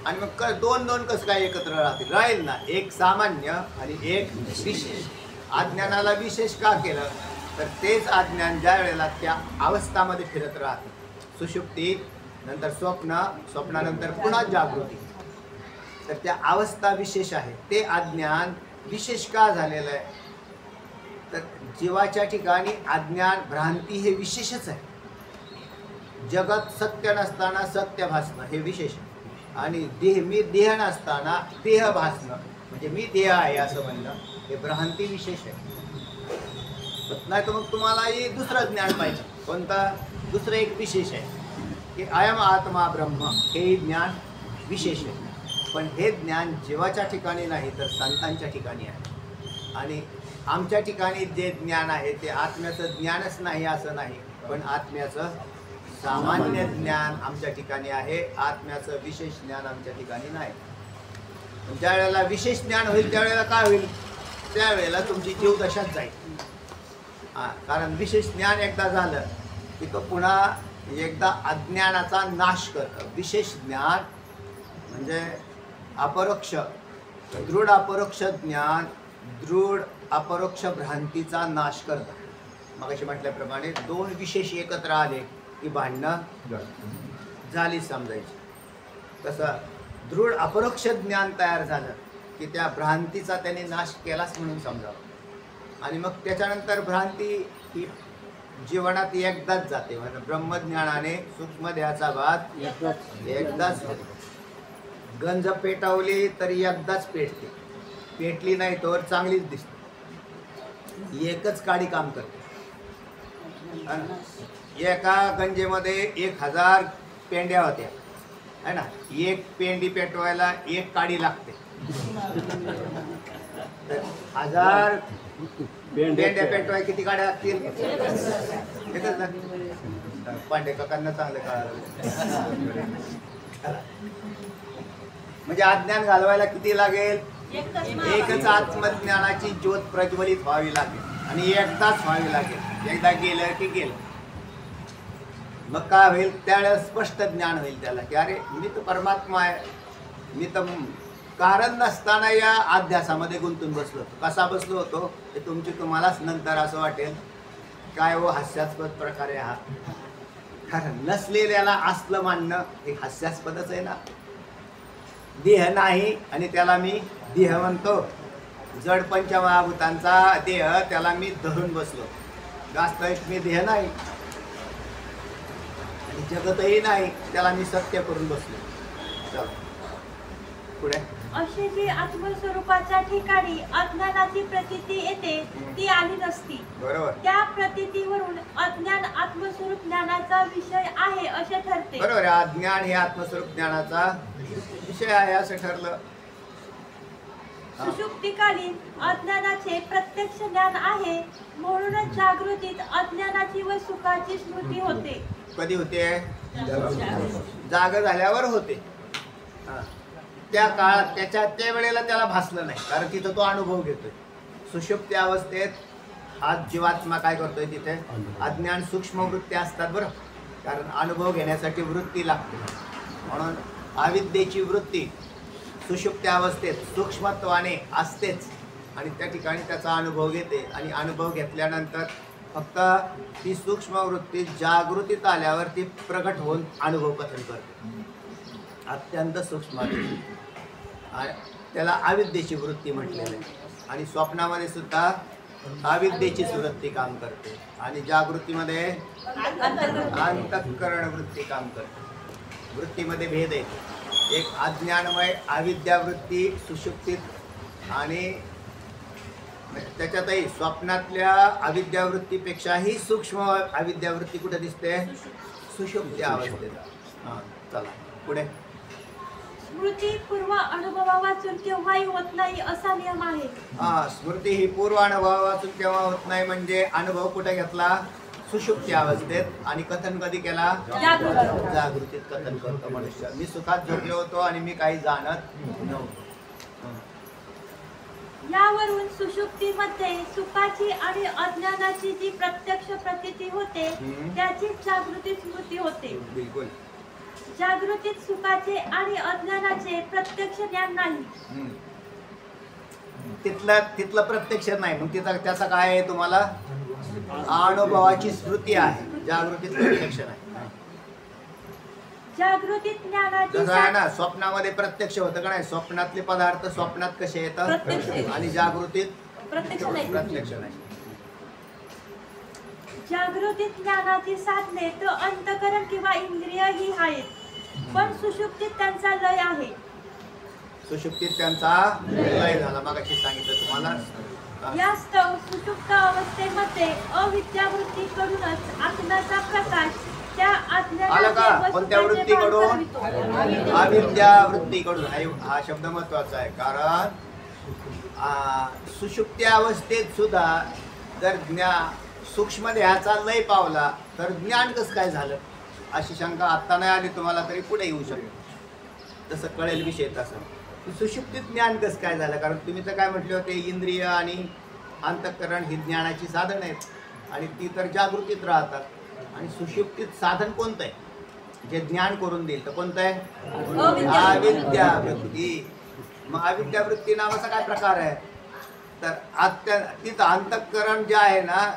आणि मग दोन कसं काय एकत्र राहतील? राहील ना. एक सामान्य आणि एक विशेष. अज्ञानाला विशेष का केलं? तर तेच अज्ञान ज्या वेळेला त्या अवस्थामध्ये फिरत राहते, सुषुप्ती नंतर स्वप्न, स्वप्नानंतर पुन्हा जागृती, तर त्या अवस्था विशेष आहे. ते अज्ञान विशेष का झालेलं आहे? तर जीवाच्या ठिकाणी अज्ञान भ्रांती हे विशेषच आहे. जगत सत्य नसताना सत्य भासणं हे विशेष आहे. आणि मी देह नसताना देह भासणं म्हणजे मी देह आहे असं म्हणणं हे भ्रांती विशेष आहे. नाही तर मग तुम्हालाही दुसरं ज्ञान पाहिजे. कोणता? दुसरं एक विशेष आहे की अयम आत्मा ब्रह्म हे ज्ञान विशेष आहे. पण हे ज्ञान जीवाच्या ठिकाणी नाही तर संतांच्या ठिकाणी आहे. आणि आमच्या ठिकाणी जे ज्ञान आहे ते आत्म्याचं ज्ञानच नाही असं नाही, पण आत्म्याचं सामान्य ज्ञान आमच्या ठिकाणी आहे. आत्म्याचं विशेष ज्ञान आमच्या ठिकाणी नाही. ज्या वेळेला विशेष ज्ञान होईल त्यावेळेला काय होईल? त्यावेळेला तुमची जीवदशाच जाईल. कारण विशेष ज्ञान एकदा झालं की तो पुन्हा एकदा अज्ञानाचा नाश करतं. विशेष ज्ञान म्हणजे अपरोक्ष, दृढ अपरोक्ष ज्ञान दृढ अपरोक्ष भ्रांतीचा नाश करतं. मग अशी म्हटल्याप्रमाणे दोन विशेष एकत्र आले की भांडणं झाली समजायची. तसं दृढ अपरोक्ष ज्ञान तयार झालं की त्या भ्रांतीचा त्याने नाश केलाच म्हणून समजावं. आणि मग त्याच्यानंतर भ्रांती ही जीवनात एकदाच जाते. म्हणजे ब्रह्मज्ञानाने सूक्ष्म देहाचा बाध एकदाच होतो. गंज पेटवली तरी एकदाच पेटते, पेटली नाही तर चांगलीच दिसते. एकच काडी काम करते. एका गंजेमध्ये 1000 पेंड्या होत्या है ना. एक पेंडी पेटवायला एक काडी लागते. 1000 पेंड्या पेटवाय किती काड्या लागतील? एकच लागतील. पांडे काकांना चांगलं कळालं. म्हणजे अज्ञान घालवायला किती लागेल? एकच आत्मज्ञानाची ज्योत प्रज्वलित व्हावी लागेल आणि एकदाच व्हावी लागेल. एकदा गेलं की गेलं. मग काय होईल, त्यावेळेला स्पष्ट ज्ञान होईल त्याला की अरे मी तर परमात्मा आहे. मी तर कारण नसताना या अध्यासामध्ये गुंतून बसलो होतो. कसा बसलो होतो ते तुम्हालाच नंतर असं वाटेल काय हो हास्यास्पद प्रकारे हा. कारण नसलेल्याला असलं मानणं हे हास्यास्पदच आहे ना. देह नाही आणि त्याला मी देह म्हणतो. जड पंचमहाभूतांचा देह त्याला मी धरून बसलो. वास्तविक मी देह नाही आणि जगतही नाही, त्याला मी सत्य करून बसलो. चला पुढे. अशी जी आत्मस्वरूपाच्या ठिकाणी अज्ञानाची प्रतीती येते ती आली नसती. बरोबर. त्या प्रतीतीवरून अज्ञान आत्मस्वरूप ज्ञानाचा विषय आहे असे ठरते. बरोबर आहे. अज्ञान हे आत्मस्वरूप ज्ञानाचा विषय आहे असं ठरलं. सुषुप्तीकालीन अज्ञानाचे प्रत्यक्ष ज्ञान आहे म्हणूनच जागृतीत अज्ञानाची व सुखाची स्मृती होते. कधी होते? जाग झाल्यावर होते. त्या काळात त्या वेळेला त्याला भासलं नाही कारण तिथं तो अनुभव घेतोय. सुषुप्ती अवस्थेत आज जीवात्मा काय करतोय तिथे अज्ञान सूक्ष्म वृत्ती असतात. बरं, कारण अनुभव घेण्यासाठी वृत्ती लागते. म्हणून अविद्येची वृत्ती सुषुप्ती अवस्थेत सूक्ष्मत्वाने असतेच आणि त्या ठिकाणी त्याचा अनुभव घेते. आणि अनुभव घेतल्यानंतर फक्त ती सूक्ष्म वृत्ती जागृतीत आल्यावर ती प्रगट होऊन अनुभव कथन करते. अत्यंत सूक्ष्म त्याला अविद्येची वृत्ती म्हटलेली आहे. आणि स्वप्नामध्ये सुद्धा अविद्येचीच वृत्ती काम करते आणि जागृतीमध्ये अंतःकरण वृत्ती काम करते. वृत्तीमध्ये भेद आहे. एक अज्ञानमय अविद्या वृत्ती सुषुप्तीत आणि त्याच्यातही स्वप्नातल्या अविद्यावृत्तीपेक्षाही सूक्ष्म अविद्यावृत्ती कुठे दिसते? सुषुप्ती अवस्थेत. हां चला पुढे. स्मृती पूर्व अनुभवा वाचून केव्हाही होत नाही असा नियम आहे. हा, स्मृती ही पूर्व अनुभवा वाचून केव्हा होत नाही म्हणजे अनुभव कुठे घेतला? सुषुप्ती अवस्थेत. आणि कथन कधी केला? जागृतीत कथन करतो मनुष्य. मी सुखात झोपलो होतो आणि मी काही जाणत नव्हतो. यावरून सुषुप्तीमध्ये सुखाची आणि अज्ञानाची जी प्रत्यक्ष प्रतीती होते त्याची जागृती स्मृती होते. बिलकुल. जागृतीत सुखाचे आणि अज्ञानाचे प्रत्यक्ष ज्ञान नाही. तिथलं प्रत्यक्ष नाही. मग त्याचा काय आहे? तुम्हाला अनुभवाची स्मृती आहे. जागृतीत प्रत्यक्ष नाही. जागृतीत ज्ञानाची जसं आहे ना, स्वप्नामध्ये प्रत्यक्ष होतं का नाही? स्वप्नातले पदार्थ स्वप्नात कसे येतात आणि जागृतीत प्रत्यक्ष नाही. जागृतीत ज्ञानाची साधने तर अंतःकरण किंवा इंद्रिय ही आहेत, पण सुषुप्तीत त्यांचा लय आहे. सुषुप्तीत त्यांचा लय झाला. मगाशी सांगितलं तुम्हाला. यास्तव सुषुप्त अवस्थेमध्ये अविद्यावृत्ती करूनच आत्म्याचा प्रकाश त्या आला का? कोणत्या वृत्तीकडून? अविद्या वृत्तीकडून. हा शब्द महत्वाचा आहे. कारण सुषुप्ती अवस्थेत सुद्धा जर सूक्ष्म देहाचा लय पावला तर ज्ञान कसं काय झालं अशी शंका आत्ता नाही आली तुम्हाला तरी पुढे येऊ शकते. जसं कळेल विषय तसं सुषुप्तीत ज्ञान कसं काय झालं. कारण तुम्ही तर काय म्हटले होते, इंद्रिय आणि अंतःकरण ही ज्ञानाची साधन आहेत आणि ती तर जागृतीत राहतात. आणि सुषुप्तीत साधन कोणतं आहे जे ज्ञान करून देईल? तर कोणतं आहे? अविद्यावृत्ती. मग अविद्यावृत्ती नावाचा काय प्रकार आहे? तर तिथं अंतःकरण जे आहे ना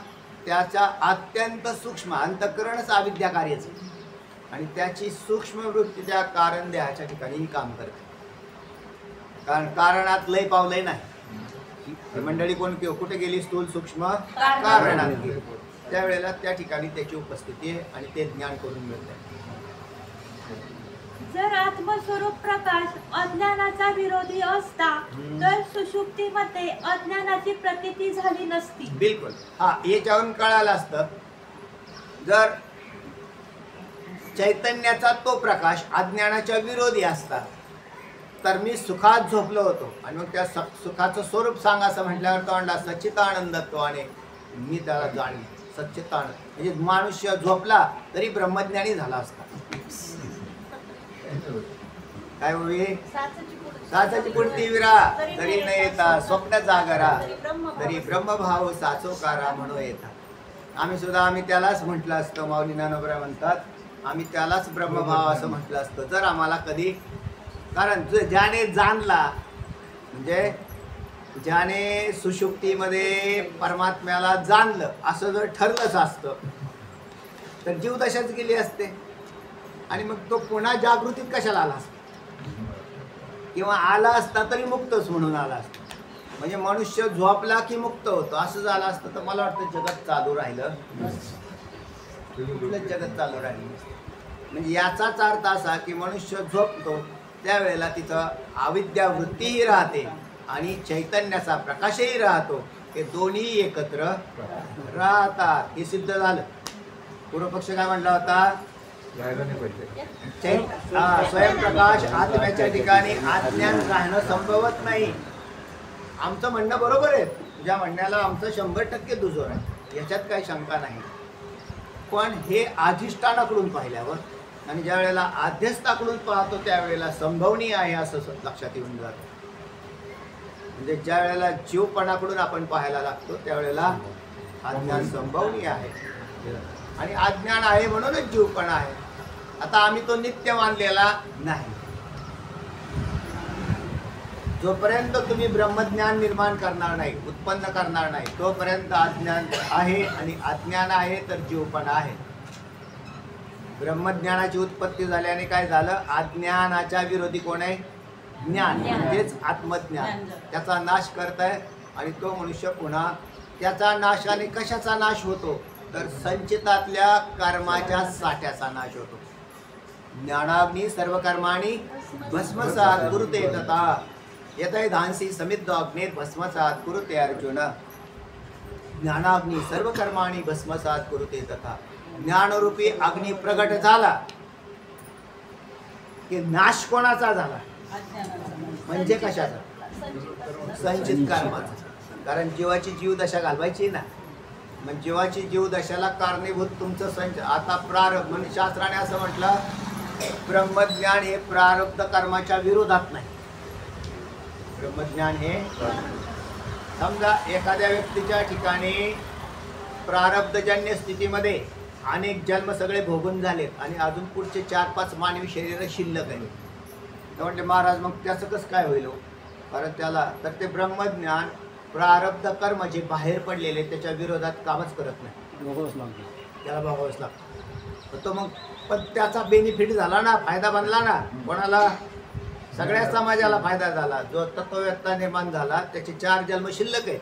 त्याच्या अत्यंत सूक्ष्म अंतःकरणच अविद्या कार्यच आहे आणि त्याची सूक्ष्म वृत्ती त्या कारण देहाच्या ठिकाणी काम करते. कारण कारणात लय पावलंय नाही. मंडळी कोण कुठे गेली? स्थूल सूक्ष्म कारणात गेली. त्यावेळेला त्या ठिकाणी त्याची उपस्थिती आहे आणि ते ज्ञान करून मिळते. जर आत्मस्वरूप प्रकाश अज्ञानाचा विरोधी असता तर सुषुप्तीमध्ये अज्ञानाची प्रतीती झाली नसती. बिलकुल. हा, याच्यावरून कळालं असतं जर चैतन्याचा तो प्रकाश अज्ञानाच्या विरोधी असता तर मी सुखात झोपलो होतो आणि मग त्या सुखाचं स्वरूप सांग असं म्हटल्यावर तो अंडा सच्चिदानंदत्व आणि मी त्याला जाणीन. सच्चिदानंद म्हणजे मनुष्य झोपला तरी ब्रह्मज्ञानी झाला असता. काय होईल? साचाची पुढती विरा तरी न येता स्वप्न जागरा तरी ब्रह्मभाव साचोकारा म्हणून येतात. आम्ही त्यालाच म्हटलं असतं. माऊली ज्ञानोबा म्हणतात आम्ही त्यालाच ब्रह्मभाव असं म्हटलं असतं जर आम्हाला कधी, कारण ज्याने जाणला म्हणजे ज्याने सुषुप्तीमध्ये परमात्म्याला जाणलं असं जर ठरलंच असतं तर जीव दशाच गेली असते आणि मग तो पुन्हा जागृतीत कशाला आला असता, किंवा आला असता तरी मुक्तच म्हणून आला असता. म्हणजे मनुष्य झोपला की मुक्त होतो असं झालं असतं तर मला वाटतं जगत चालू राहिलं, कुठलंच जगत चालू राहिलं नसतं. म्हणजे याचाच अर्थ असा की मनुष्य झोपतो त्यावेळेला तिथं अविद्या वृत्तीही राहते आणि चैतन्याचा प्रकाशही राहतो. हे दोन्ही एकत्र राहतात. हे सिद्ध झालं. पूर्वपक्ष काय म्हणला होता, स्वयंप्रकाश आत्म्याच्या ठिकाणी अज्ञान राहणं संभवत नाही. आमचं म्हणणं बरोबर आहे. तुझ्या म्हणण्याला आमचं 100% दुजोर आहे, याच्यात काही शंका नाही. पण हे अधिष्ठानाकडून पाहिल्यावर आणि ज्या वेळेला आध्यस्थाकडून पाहतो त्यावेळेला संभवनीय आहे असं लक्षात येऊन जातं. म्हणजे ज्या वेळेला जीवपणाकडून आपण पाहायला लागतो त्यावेळेला अज्ञान संभवनीय आहे आणि अज्ञान आहे म्हणूनच जीवपणा आहे. आता आम्ही तो नित्य मानलेला नाही. जोपर्यंत तुम्ही ब्रह्मज्ञान निर्माण करणार नाही, उत्पन्न करणार नाही, तोपर्यंत अज्ञान आहे आणि अज्ञान आहे तर जीवपणा आहे. ब्रह्मज्ञानाची उत्पत्ती झाल्याने काय झालं, अज्ञानाच्या विरोधी कोण आहे, ज्ञान, म्हणजेच आत्मज्ञान. त्याचा नाश करत आहे आणि तो मनुष्य पुन्हा त्याचा नाशाने कशाचा नाश होतो तर संचितातल्या कर्माच्या साठ्याचा नाश होतो. ज्ञानाग्नी सर्व कर्माणी भस्मसात कुरुते तथा यतय धांसी समिद्ध अग्नेत भस्मसात कुरुते अर्जुन. ज्ञानाग्नी सर्व कर्माणी भस्मसात कुरुते तथा. ज्ञानरूपी अग्नी प्रगट झाला की नाश कोणाचा झाला, म्हणजे कशाचा, संचित कर्माचा. कारण जीवाची जीवदशा घालवायची ना, मग जीवाची जीवदशाला कारणीभूत तुमचं आता प्रारब्ध. म्हणजे शास्त्राने असं म्हटलं ब्रह्मज्ञान हे प्रारब्ध कर्माच्या विरोधात नाही. ब्रह्मज्ञान हे समजा एखाद्या व्यक्तीच्या ठिकाणी प्रारब्धजन्य स्थितीमध्ये अनेक जन्म सगळे भोगून झालेत आणि अजून पुढचे 4-5 मानवी शरीर शिल्लक आहे. तर म्हटले महाराज मग त्याचं कसं काय होईल, कारण त्याला तर ते ब्रह्मज्ञान प्रारब्ध कर्म जे बाहेर पडलेले त्याच्या विरोधात कामच करत नाही, त्याला भोगावंच लागतं. तो मग पण त्याचा बेनिफिट झाला ना, फायदा बनला ना. कोणाला, सगळ्या समाजाला फायदा झाला. जो तत्ववेत्ता निर्माण झाला त्याचे 4 जन्म शिल्लक आहेत.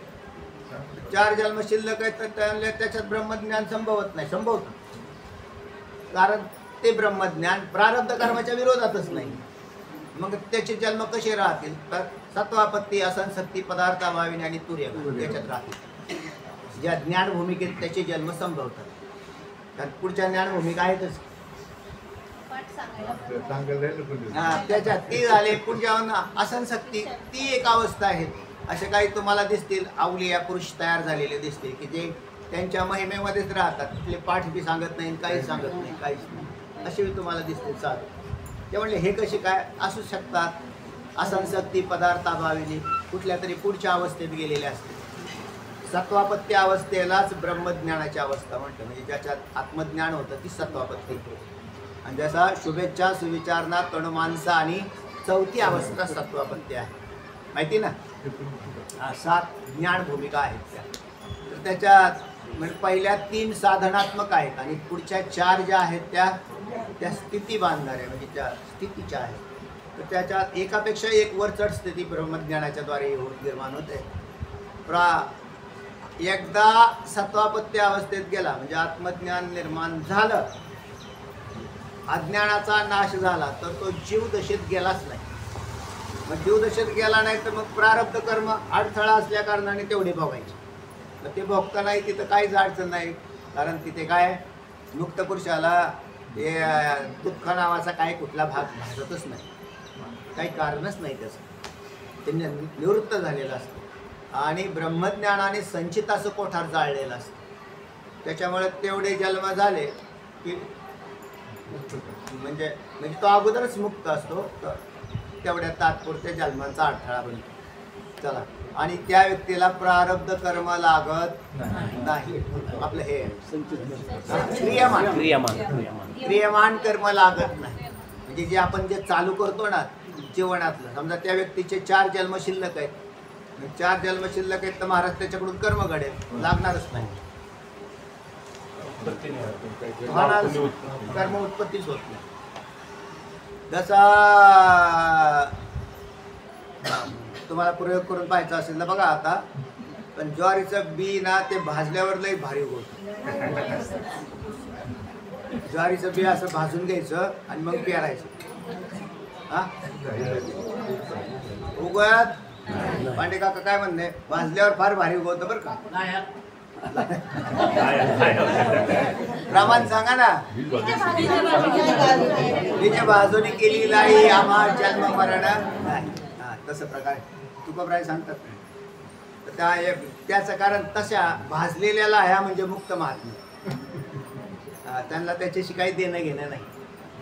4 जन्म शिल्लक आहेत तर त्याच्यात ब्रह्मज्ञान संभवत नाही. संभवतं कारण ते ब्रह्मज्ञान प्रारब्ध कर्माच्या विरोधातच नाही. मग त्याचे जन्म कसे राहतील तर सत्वापत्ती असंशक्ती पदार्थाभाविनी आणि तुर्य त्याच्यात राहतील. ज्या ज्ञानभूमिकेत त्याचे जन्म संभवतात. कारण पुढच्या ज्ञानभूमिका आहेतच. त्याच्यात ती झाले. पुढच्या असंशक्ती ती एक अवस्था आहे. असे काही तुम्हाला दिसतील अवलिया पुरुष तयार झालेले दिसतील की जे त्यांच्या महिमेमध्येच राहतात. तिथले पाठ बी सांगत नाही, काहीच सांगत नाही, काहीच नाही, असे तुम्हाला दिसतील. ते म्हणले हे कसे काय असू शकतात. असंशक्ती पदार्थाभाविनी कुठल्या तरी पुढच्या अवस्थेत गेलेले असते. सत्वापत्ती अवस्थेलाच ब्रह्मज्ञानाची अवस्था म्हणते. म्हणजे ज्याच्यात आत्मज्ञान होतं ती सत्वापत्ती. आणि जसा शुभेच्छा सुविचारणा तणमानसा आणि 4थी अवस्था सत्वापत्ती आहे, माहिती ना. 7 ज्ञान भूमिका आहेत त्या. तर त्याच्यात म्हणजे पहिल्या 3 साधनात्मक आहेत आणि पुढच्या 4 ज्या आहेत त्या स्थिती बांधणाऱ्या म्हणजे त्या स्थितीच्या आहेत. तर त्याच्यात एकापेक्षा एक वरचढ स्थिती ब्रह्मज्ञानाच्या द्वारे निर्माण होते. एकदा सत्वापत्ती अवस्थेत गेला म्हणजे आत्मज्ञान निर्माण झालं, अज्ञानाचा नाश झाला तर तो जीवदशेत गेलाच नाही. मग जीवदशेत गेला नाही तर मग प्रारब्ध कर्म अडथळा असल्या कारणाने तेवढे भोगायचे. तर ते भोगता नाही तिथं काहीच अडचण नाही. कारण तिथे काय मुक्त पुरुषाला हे दुःख नावाचा काही कुठला भाग भासतच नाही, काही कारणच नाही त्याचं. ते निवृत्त झालेलं असतं आणि ब्रह्मज्ञानाने संचित असं कोठार जाळलेलं असतं. त्याच्यामुळे तेवढे जन्म झाले की म्हणजे तो अगोदरच मुक्त असतो. तेवढ्या तात्पुरत्या जन्मांचा अडथळा बनतो. चला, आणि त्या व्यक्तीला प्रारब्ध कर्म लागत नाही. आपलं हे क्रियमान कर्म लागत नाही. म्हणजे जे आपण जे चालू करतो ना जीवनातलं, समजा त्या व्यक्तीचे 4 जन्म शिल्लक आहेत, 4 जन्म शिल्लक आहेत, तर महाराज त्याच्याकडून कर्म घडेल, लागणारच नाही. कर्म उत्पत्तीच होत नाही. जसा तुम्हाला प्रयोग करून पाहायचा असेल ना, बघा आता, पण ज्वारीचं बी ना ते भाजल्यावर लई भारी होत. ज्वारीचं बी असं भाजून घ्यायचं आणि मग पेरायचं. हा, उगवत पांडे काका काय म्हणणे, भाजल्यावर फार भारी होतं बरं का. प्रमाण सांगा ना. तिच्या बाजूने केली लाई आम्हा जन्म मरण नाही. तसं प्रकारे तुकोबराय सांगतात. तर त्याचं कारण तशा भाजलेल्याला ह्या म्हणजे मुक्त महात्मा, त्यांना त्याच्याशी काही देणं घेणं नाही.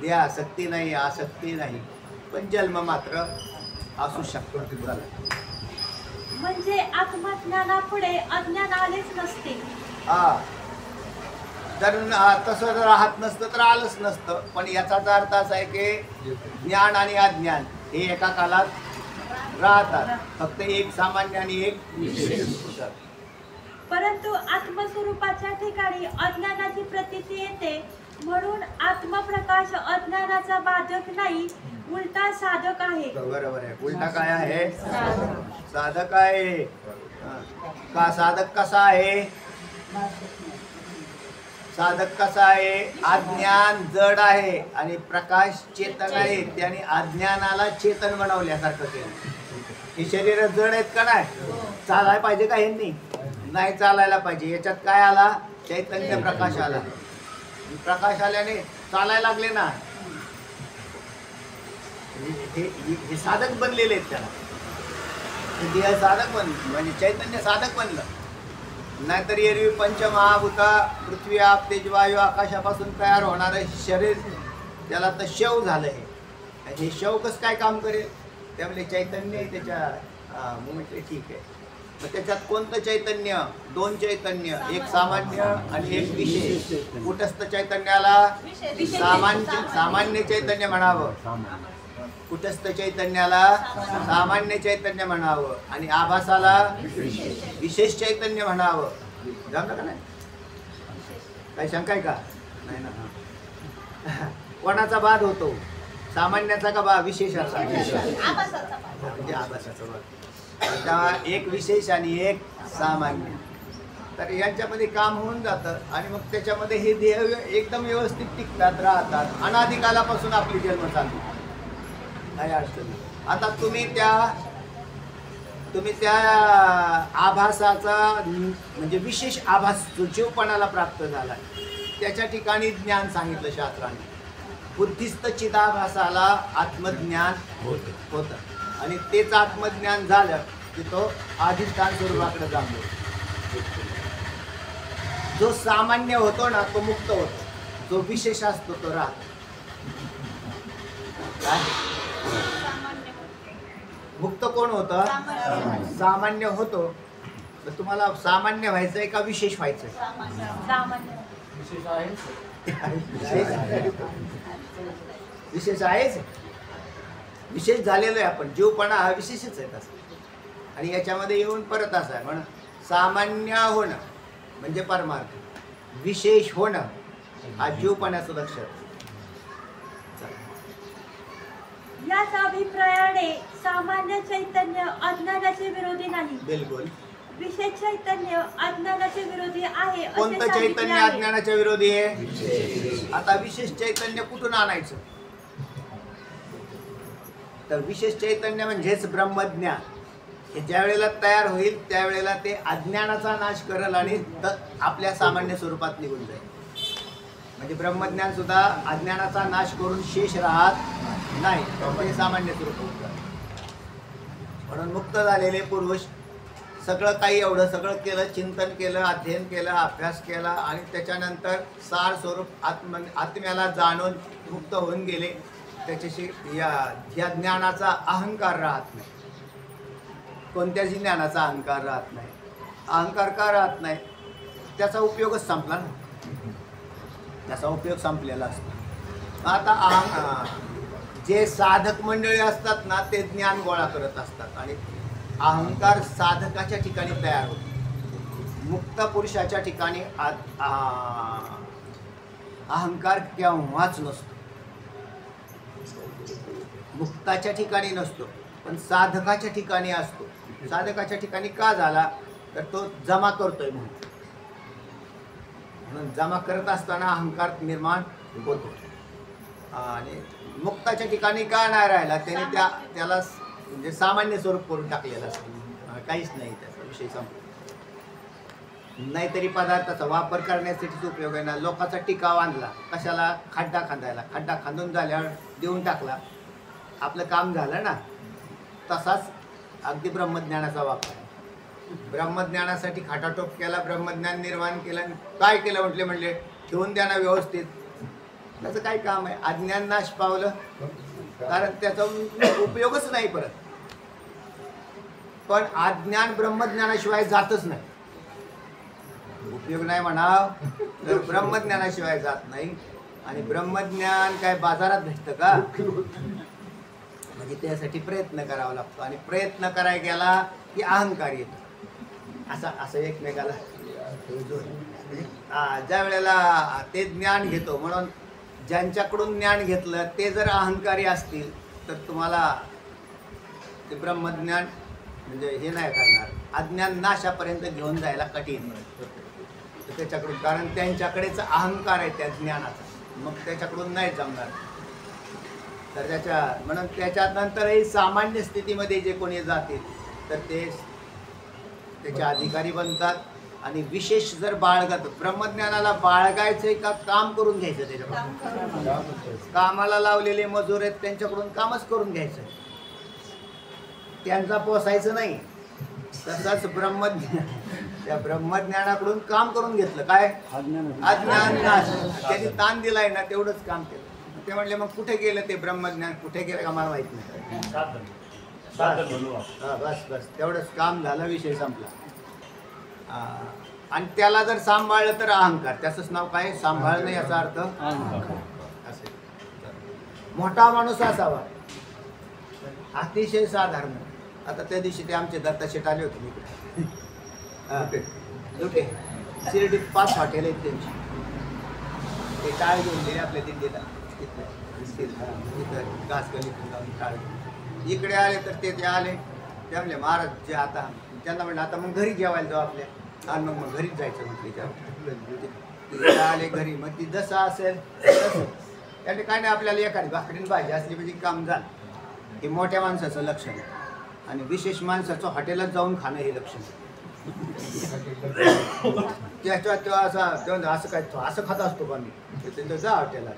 देह आसक्ती नाही, आसक्ती नाही, पण जन्म मात्र असू शकतो. म्हणजे आत्मज्ञानापुढे अज्ञान आलेच नसते. हा, जर तसं जर राहत नसतं तर आलंच नसतं. पण याचा अर्थ असा आहे की ज्ञान आणि अज्ञान हे एका कालात राहतात, फक्त एक सामान्य आणि एक विशेष. परंतु आत्मस्वरूपाच्या ठिकाणी अज्ञानाची प्रतीती येते, म्हणून आत्मप्रकाश अज्ञानाचा बाधक नाही, उलटा साधक आहे. बरोबर आहे. उलटा काय आहे? साधक आहे. का साधक कसा आहे? साधक कसा आहे? अज्ञान जड आहे आणि प्रकाश चेतन आहे. त्याने अज्ञानाला चेतन बनवल्यासारखं केलं. हे शरीर जड आहेत का नाही? चालायला पाहिजे का ह्यांनी? नाही चालायला पाहिजे. याच्यात काय आला? चैतन्य प्रकाश आला. प्रकाश आल्याने चालायला लागले ना. हे साधक बनलेले आहेत. त्याला साधक बनलं म्हणजे चैतन्य साधक बनलं. नाहीतर एरवी पंचमहाभूता पृथ्वी आप तेज वायू आकाशापासून तयार होणारं शरीर त्याला तर शव झालं. हे शव कसं काय काम करेल? त्यामुळे चैतन्य त्याच्या म्हटले ठीक आहे. मग त्याच्यात कोणतं चैतन्य? 2 चैतन्य, एक सामान्य आणि एक विशेष. कुटस्थ चैतन्याला सामान्य चैतन्य म्हणावं, कुटस्थ चैतन्याला सामान्य चैतन्य म्हणावं आणि आभासाला विशेष चैतन्य म्हणावं. जमलं का नाही? काही शंका आहे का? नाही ना. कोणाचा बाद होतो? सामान्याचा का विशेषाचा? म्हणजे आभासाचा बाद. आता एक विशेष आणि एक सामान्य, तर यांच्यामध्ये काम होऊन जातं आणि मग त्याच्यामध्ये हे देह एकदम व्यवस्थित टिकतात, राहतात. अनादिकालापासून आपली जन्म चालू, काही अडचण नाही. आता तुम्ही त्या आभासाचा म्हणजे विशेष आभास जो जीवपणाला प्राप्त झाला त्याच्या ठिकाणी ज्ञान सांगितलं शास्त्राने. बुद्धिस्थ चिदाभासाला आत्मज्ञान होतं आणि तेच आत्मज्ञान झालं की तो अधिष्ठान स्वरूपाकडे जातो. जो सामान्य होतो ना तो मुक्त होतो, जो विशेष असतो तो राहतो. मुक्त कोण होतं? सामान्य होतो. तर तुम्हाला सामान्य व्हायचंय का विशेष व्हायचंय? विशेष आहेच. विशेष झालेलो आहे आपण. जीवपणा हा विशेषच आहे तसा. आणि याच्यामध्ये येऊन परत असा आहे म्हण, सामान्य होणं म्हणजे परमार्थ, विशेष होणं हा जीवपणाचं लक्षण. याच अभिप्रायाने सामान्य चैतन्य अज्ञानाचे विरोधी नाही. बिलकुल. विशेष चैतन्य अज्ञानाचे विरोधी आहे. कोणतं चैतन्य अज्ञानाच्या विरोधी आहे? आता विशेष चैतन्य कुठून आणायचं? तर विशेष चैतन्य म्हणजेच ब्रह्मज्ञान. हे ज्या वेळेला तयार होईल त्यावेळेला ते अज्ञानाचा नाश करेल आणि आपल्या सामान्य स्वरूपात निघून जाईल. म्हणजे ब्रह्मज्ञान सुद्धा अज्ञानाचा नाश करून शेष राहत नाही, ते सामान्य स्वरूप होतं. म्हणून मुक्त झालेले पुरुष सगळं काही एवढं सगळं केलं, चिंतन केलं, अध्ययन केलं, अभ्यास केला आणि त्याच्यानंतर सार स्वरूप आत्म्याला जाणून मुक्त होऊन गेले. त्याच्याशी या ज्ञानाचा अहंकार राहत नाही. कोणत्याच ज्ञानाचा अहंकार राहत नाही. अहंकार का राहत नाही? त्याचा उपयोगच संपला ना. त्याचा उपयोग संपलेला असतो. आता जे साधक मंडळी असतात ना ते ज्ञान गोळा करत असतात आणि अहंकार साधकाच्या ठिकाणी तयार होतो. मुक्त पुरुषाच्या ठिकाणी अहंकार केव्हाच नसतो. मुक्ताच्या ठिकाणी नसतो पण साधकाच्या ठिकाणी असतो. साधकाच्या ठिकाणी का झाला तर तो जमा करतोय म्हणून जमा करत असताना अहंकार निर्माण होतो. आणि मुक्ताच्या ठिकाणी का नाही राहिला त्याने त्याला म्हणजे सामान्य स्वरूप करून टाकलेलं असतं. काहीच नाही त्याचा विषय संपला. नाहीतरी पदार्थाचा वापर करण्यासाठीच उपयोग आहे ना. लोकांचा टिकाव आणला कशाला? खड्डा खांदायला. खड्डा खांदून झाल्यावर देऊन टाकला, आपलं काम झालं ना. तसाच अगदी ब्रह्मज्ञानाचा वापर. ब्रह्मज्ञानासाठी खाटाटोप केला, ब्रह्मज्ञान निर्माण केलं. काय केलं म्हणले ठेवून द्या ना व्यवस्थित. त्याचं काय काम आहे? अज्ञान नाश पावलं कारण त्याचा उपयोगच नाही परत. पण अज्ञान ब्रह्मज्ञानाशिवाय जातच नाही. उपयोग नाही म्हणाव तर ब्रह्मज्ञानाशिवाय जात नाही. आणि ब्रह्मज्ञान काय बाजारात भेटतं का? म्हणजे त्यासाठी प्रयत्न करावा लागतो आणि प्रयत्न करायला गेला की अहंकार येतो. असं एकमेकाला ज्या वेळेला ते ज्ञान घेतो. म्हणून ज्यांच्याकडून ज्ञान घेतलं ते जर अहंकारी असतील तर तुम्हाला ते ब्रह्मज्ञान म्हणजे हे नाही करणार. अज्ञान नाशापर्यंत घेऊन जायला कठीण त्याच्याकडून. कारण त्यांच्याकडेच अहंकार आहे त्या ज्ञानाचा. मग त्याच्याकडून नाही जमणार. तर म्हणून त्याच्यानंतरही सामान्य स्थितीमध्ये जे कोणी जातील तर ते त्याचे अधिकारी बनतात. आणि विशेष जर बाळगत ब्रह्मज्ञानाला बाळगायचंय का काम करून घ्यायचं? त्याच्याकडून कामाला लावलेले मजूर आहेत त्यांच्याकडून कामच करून घ्यायचं, त्यांचा पोसायचं नाही. तसंच ब्रह्मज्ञान त्या ब्रह्मज्ञानाकडून काम करून घेतलं. काय? अज्ञान नाश. त्यांनी ताण दिलाय ना तेवढंच काम केलं. ते म्हणले मग कुठे गेलं ते ब्रह्मज्ञान? कुठे गेलं का मला माहित नाही. बस तेवढंच काम झालं, विषय संपला. आणि त्याला जर सांभाळलं तर अहंकार. त्याचंच नाव काय? सांभाळणं. याचा अर्थ असे मोठा माणूस असावा, अतिशय साधारण. आता त्या दिवशी ते आमचे दत्ता शेट आले होते इकडे. शिर्डीत 5 हॉटेल आहेत त्यांची. ते टाळ घेऊन गेले आपल्या दिल्लीला. तिथं घास गलीतून जाऊन टाळ घेऊन इकडे आले तर ते आले. ते म्हणले महाराज जे आता त्यांना म्हणलं आता मग घरी जेवायला जाऊ आपल्या. आणि मग घरीच जायचं म्हटलं. आले घरी. मग ती जसं असेल तसं त्याने काय नाही. आपल्याला एखादी भाकरीन भाजी असली म्हणजे काम झालं. हे मोठ्या माणसाचं लक्षण आहे. आणि विशेष माणसाचं हॉटेलात जाऊन खाणं हे लक्षण आहे. त्याच्यात तो असं काय असं खात असतो का मी? त्यांचं जा हॉटेलात.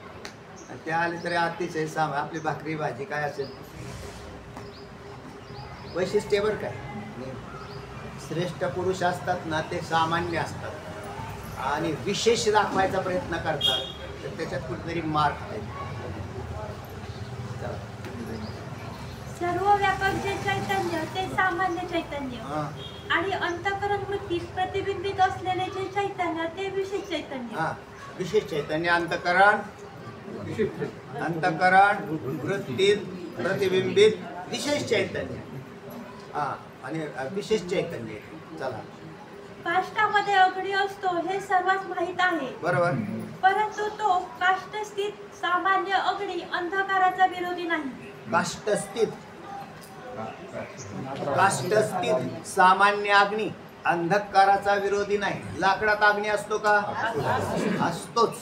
आणि ते आले तरी अतिशय आपली भाकरी भाजी काय असेल वैशिष्ट्यवर काय. श्रेष्ठ पुरुष असतात ना ते सामान्य असतात आणि विशेष दाखवायचा प्रयत्न करतात. तर त्याच्यात कुठेतरी मार खायचा. सर्व व्यापक जे चैतन्य ते सामान्य चैतन्य आणि अंतःकरण वृत्तीत प्रतिबिंबित असलेले जे चैतन्य ते विशेष चैतन्य. विशेष चैतन्य अंतःकरण वृत्तीत प्रतिबिंबित विशेष चैतन्य. आणि विशेष चैतन्य. चला काष्टामध्ये अग्नी असतो हे सर्वांस माहीत आहे. बरोबर. परंतु तो काष्ठस्थित सामान्य अग्नी अंधकाराचा विरोधी नाही. काष्ठस्थित सामान्य अग्नी अंधकाराचा विरोधी नाही. लाकडात अग्नी असतो का? असतोच.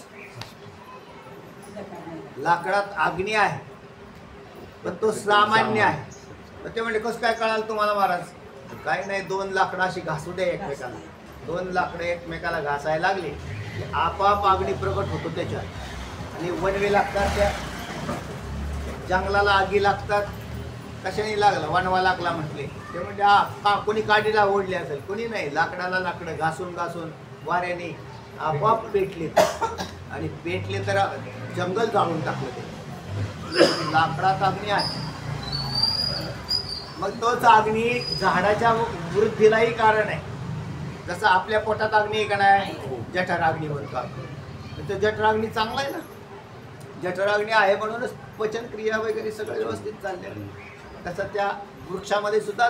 लाकडात अग्नी आहे पण तो सामान्य आहे. तर ते म्हणजे कसं काय कळाल तुम्हाला महाराज? काही नाही. 2 लाकडं अशी घासू द्या एकमेकाला. 2 लाकडं एकमेकाला घासायला लागली आपोआप अग्नी प्रकट होतो त्याच्यात. आणि वणवे लागतात. त्या जंगलाला आगी लागतात. कशाने लागला? वणवा लागला म्हटले. ते म्हणजे कोणी काडीला ओढली असेल, कोणी नाही. लाकडाला लाकडं घासून घासून वाऱ्याने आपोआप पेटले. आणि पेटले तर जंगल जाळून टाकलं ते. लाकडात अग्नी आहे, मग तोच अग्नी झाडाच्या वृद्धीलाही कारण आहे. जसं आपल्या पोटात अग्नी आहे का नाही, जठराग्नी म्हणतो आपण. तर जठराग्नी चांगला आहे ना, जठराग्नी आहे म्हणूनच पचनक्रिया वगैरे सगळं व्यवस्थित चालले. तसं त्या वृक्षामध्ये सुद्धा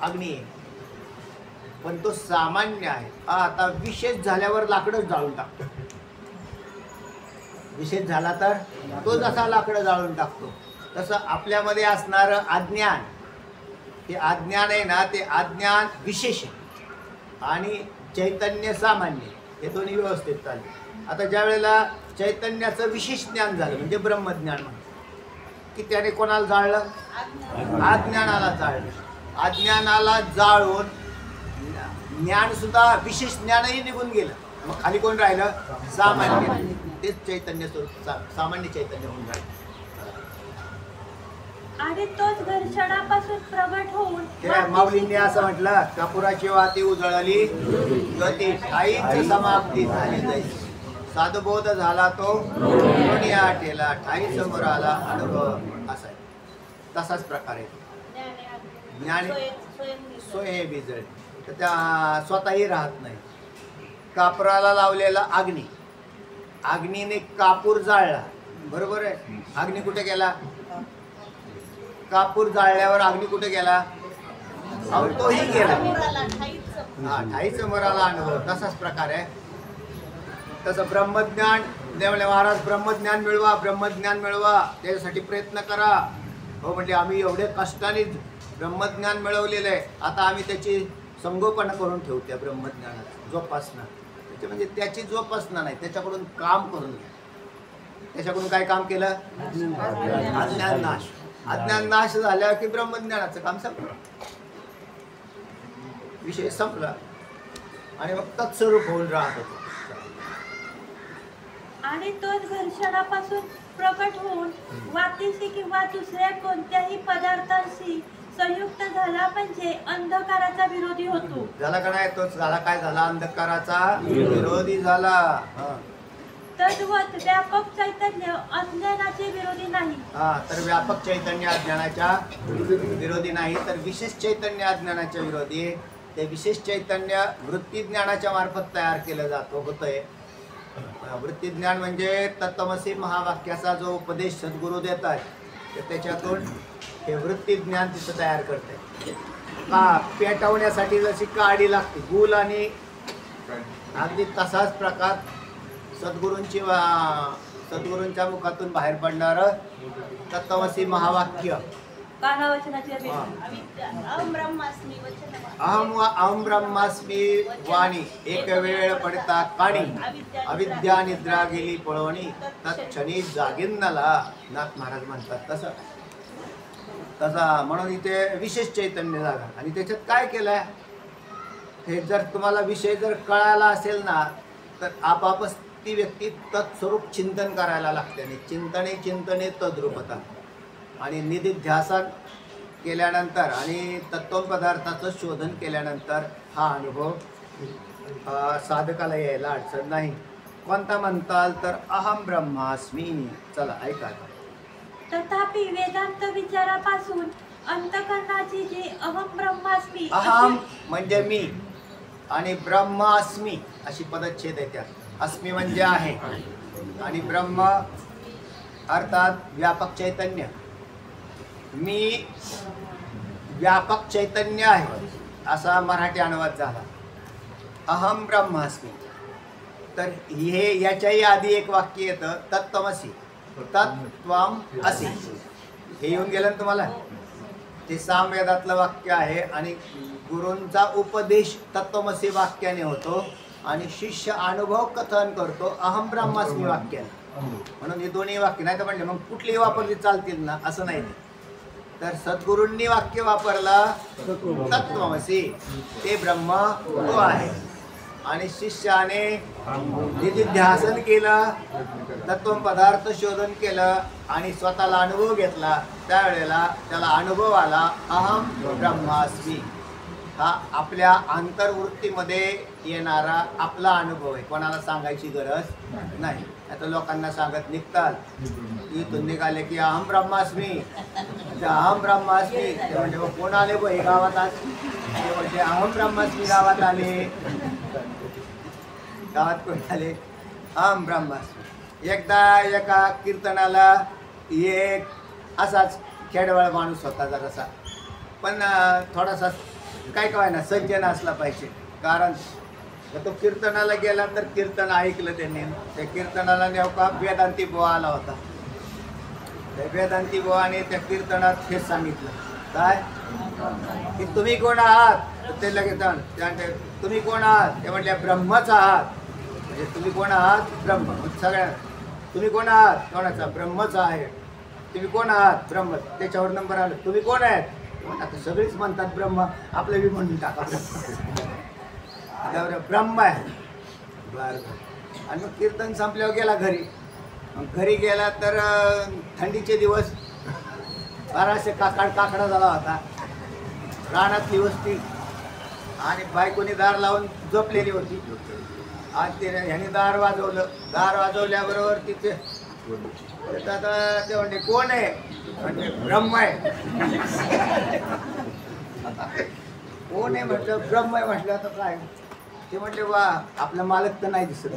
अग्नी आहे, पण तो सामान्य आहे. आता विशेष झाल्यावर लाकडं जाळून टाकतो. विशेष झाला तर तो जसा लाकडं जाळून टाकतो, तसं आपल्यामध्ये असणारं अज्ञान, ते अज्ञान आहे ना, ते अज्ञान विशेष आहे आणि चैतन्य सामान्य, हे दोन्ही व्यवस्थित चालले. आता ज्या वेळेला चैतन्याचं विशेष ज्ञान झालं म्हणजे ब्रह्मज्ञान म्हणतो, की त्याने कोणाला जाळलं, अज्ञानाला जाळलं. अज्ञानाला जाळून ज्ञान सुद्धा विशेष ज्ञानही निघून गेलं, मग खाली कोण राहिलं, सामान्य. तेच चैतन्य स्वरूप सामान्य चैतन्य होऊन राहिलं. आणि तोच घर्षणापासून प्रगट होऊन माऊलींनी असं म्हटलं, कपुराची वाती उजळली गती ठाईच समाप्ती झाली जाईल. साधुबोध झाला तो कोणी आटेला, ठाई समोर आला अनुभव. असा आहे. तसाच प्रकार आहे ज्ञान. सोय बिजळ, तर त्या स्वतःही राहत नाही. कापराला लावलेला अग्नी, अग्नीने कापूर जाळला, बरोबर आहे. अग्नी कुठे गेला, कापूर जाळल्यावर अग्नी कुठे गेला, तोही गेला. हा, ठाई समोर आला अनुभव. तसाच प्रकार आहे. तसं ब्रह्मज्ञान देवले महाराज, ब्रह्मज्ञान मिळवा, ब्रह्मज्ञान मिळवा, त्याच्यासाठी प्रयत्न करा. हो म्हणजे आम्ही एवढे कष्टाने ब्रह्मज्ञान मिळवलेलं आहे, आता आम्ही त्याची संगोपन करून ठेवू. त्या ब्रह्मज्ञानात जोपासना, त्याची म्हणजे त्याची जोपासना नाही, त्याच्याकडून काम करून घ्या. त्याच्याकडून काय काम केलं, अज्ञान नाश. अज्ञान नाश झाल्या की ब्रह्मज्ञानाचं काम संपलं, विषय संपला आणि मग तत्स्वरूप होऊन राहत होतो. आणि तोच घर्षणापासून प्रकट होऊन वातीशी किंवा दुसऱ्या कोणत्याही पदार्थांशी संयुक्त झाला म्हणजे अंधकाराचा विरोधी होतो. झाला का नाही, तोच झाला. काय झाला, अंधकाराचा विरोधी झाला. तद्वत व्यापक चैतन्य अज्ञानाचे विरोधी नाही. तर व्यापक चैतन्य अज्ञानाच्या विरोधी नाही, तर विशेष चैतन्य अज्ञानाच्या विरोधी. ते विशेष चैतन्य वृत्ती ज्ञानाच्या मार्फत तयार केलं जातो होतंय. वृत्ती ज्ञान म्हणजे तत्त्वमसी महावाक्याचा जो उपदेश सद्गुरू देतात, त्याच्यातून हे वृत्ती ज्ञान तिथं तयार करते. का पेटवण्यासाठी जशी काडी लागते गुल, आणि अगदी तसाच प्रकार सद्गुरूंच्या मुखातून बाहेर पडणारं तत्त्वमसी महावाक्य. अहम ब्रह्मास्मी वाणी, एक वेळ पडता काणी, अविद्या निद्रा गेली पळवणी, तत्क्षणी जागिन्नला. नाथ महाराज म्हणतात तसं. म्हणून इथे विशेष चैतन्य जागा. आणि त्याच्यात काय केलंय, हे जर तुम्हाला विषय जर कळायला असेल ना, तर आपापच ती व्यक्ती तत्स्वरूप चिंतन करायला लागते. आणि चिंतने तद्रूपता, आणि निधिध्यासन केल्यानंतर आणि तत्व पदार्थाचं शोधन केल्यानंतर हा अनुभव साधकाला यायला अडचण नाही. कोणता म्हणताल तर अहम ब्रह्मास्मी. चला ऐका. तथापि वेदांत विचारापासून अंतकरणाची जी अहम ब्रह्मास्मी, अहम म्हणजे मी आणि ब्रह्मास्मी अशी पदच्छेद आहे त्यात. अस्मी म्हणजे आहे आणि ब्रह्म अर्थात व्यापक चैतन्य. मी व्यापक चैतन्य आहे असा मराठी अनुवाद झाला. अहम ब्रह्मास्मी. तर हे याच्याही आधी एक वाक्य येतं, तत्त्वमसी, तत्त्वम असी. हे येऊन गेलं ना तुम्हाला. ते सामवेदातलं वाक्य आहे आणि गुरूंचा उपदेश तत्त्वमसी वाक्याने होतो आणि शिष्य अनुभव कथन करतो अहम ब्रह्मास्मी वाक्याने. म्हणून हे दोन्ही वाक्य नाही तर म्हणले मग कुठलीही वापरली चालतील ना, असं नाही. तर सद्गुरूंनी वाक्य वापरला तत्त्वमसी, ते ब्रह्म तो आहे. आणि शिष्याने निधिध्यासन केलं, तत्व पदार्थ शोधन केलं आणि स्वतःला अनुभव घेतला. त्यावेळेला त्याला अनुभव आला अहम ब्रह्मास्मी. हा आपल्या अंतर्वृत्तीमध्ये येणारा आपला अनुभव आहे, कोणाला सांगायची गरज नाही. आता लोकांना सांगत निघतात, इथून निघाले की अहम ब्रह्मास्मी, अहम ब्रह्मास्मी. ते म्हणजे मग कोण आले बो हे गावात आज? ते म्हणजे अहम ब्रह्मास्मी गावात आले. गावात कोण आले? अहम ब्रह्मास्मी. एकदा एका कीर्तनाला एक असाच खेडवळ माणूस होता जरासा, पण थोडासा काय काय ना सज्जन असला पाहिजे. कारण तो कीर्तनाला गेला तर कीर्तन ऐकलं त्यांनी. त्या कीर्तनाला नेमका वेदांती बुवा आला होता. त्या वेदांती बुवाने त्या कीर्तनात हेच सांगितलं, काय की तुम्ही कोण आहात? तर ते लगेच म्हणते, तुम्ही कोण आहात? ते म्हटले ब्रह्मच आहात. म्हणजे तुम्ही कोण आहात? ब्रह्म. सगळ्या तुम्ही कोण आहात? कोणाचा? ब्रह्मच आहे. तुम्ही कोण आहात? ब्रह्म. त्याच्यावर नंबर आला, तुम्ही कोण आहेत? आता सगळीच म्हणतात ब्रह्म, आपलं बी म्हणून टाका ब्रह्म आहे. बरं. आणि मग कीर्तन संपल्यावर गेला घरी. मग घरी गेला तर थंडीचे दिवस, बाराशे काकडा झाला होता. रानातली वस्ती आणि बायकोनी दार लावून झोपलेली होती. आणि ते ह्याने दार वाजवलं. दार वाजवल्याबरोबर तिथे ते म्हणते कोण आहे? म्हणजे ब्रह्म आहे. कोण आहे म्हटलं? ब्रह्म आहे म्हटलं. तर काय? ते म्हटले वा आपला मालक तर नाही दिसत.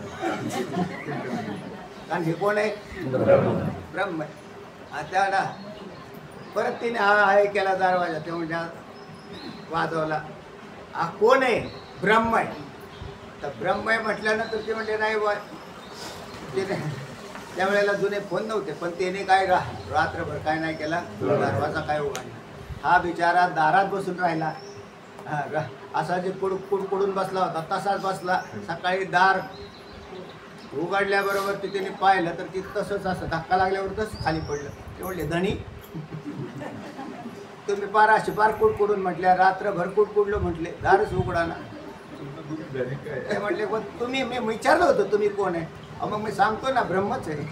कारण हे कोण आहे? ब्रह्म आहे. आणि त्याला परत तिने हा आहे केला दरवाजा. ते म्हणजे वाजवला. हा कोण आहे? ब्रह्म आहे. तर ब्रह्म आहे म्हटल्यानंतर ते म्हणजे नाही वा ते त्यावेळेला जुने फोन नव्हते, पण त्याने काय रात्रभर काय नाही केला, दरवाजा काय उघडला. हा बिचारा दारात बसून राहिला. असा जे कुडकुडून बसला होता तसाच बसला. सकाळी दार उघडल्याबरोबर तिथे पाहिलं तर ती तसंच असं धक्का लागल्यावर तसं खाली पडलं. ते म्हटले धनी तुम्ही पार अशी पार कुडकुडून म्हटल्या, रात्रभर कुडकुडलो म्हटले, दारच उघडा ना. ते म्हटले तुम्ही, मी विचारलं होतं तुम्ही कोण आहे? मग मी सांगतो ना ब्रह्मच आहे.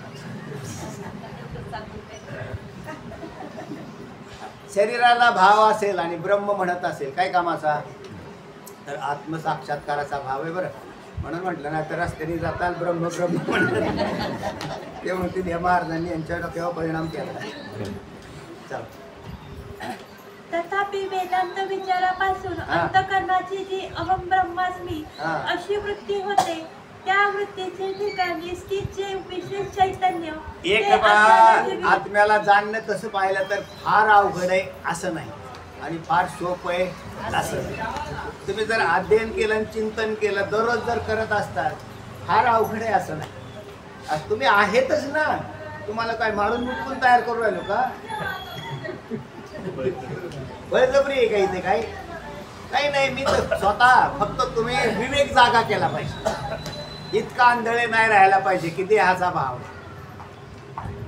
शरीराला भाव असेल आणि ब्रह्म म्हणत असेल काय कामाचा? तर आत्मसाक्षात्काराचा भाव आहे बरं. म्हणून म्हटलं ना तर रस्त्याने जाताल ब्रह्म ब्रह्म म्हणतात. ते म्हणतील या महाराजांनी यांच्या डोक्यावर परिणाम केला. चल. तथापि वेदांत विचारापासून अंतःकरणाची जी अहम ब्रह्मास्मी अशी वृत्ती होते, त्या वृत्तीचे ठिकाणी स्थित जे विशेष चैतन्य एक आत्म्याला जाणणं तसं पाहिलं तर फार अवघड आहे असं नाही आणि फार सोपं आहे असं. तुम्ही जर अध्ययन केलं आणि चिंतन केलं दररोज जर करत असतात फार अवघड आहे असं नाही. आज तुम्ही आहेतच ना. तुम्हाला काय मारून मुटकून तयार करू राहिलो का? बळजबरी आहे का इथे? काही नाही. मी तर स्वतः फक्त तुम्ही विवेक जागा केला पाहिजे. इतका आंधळे नाही राहायला पाहिजे की देहाचा भाव.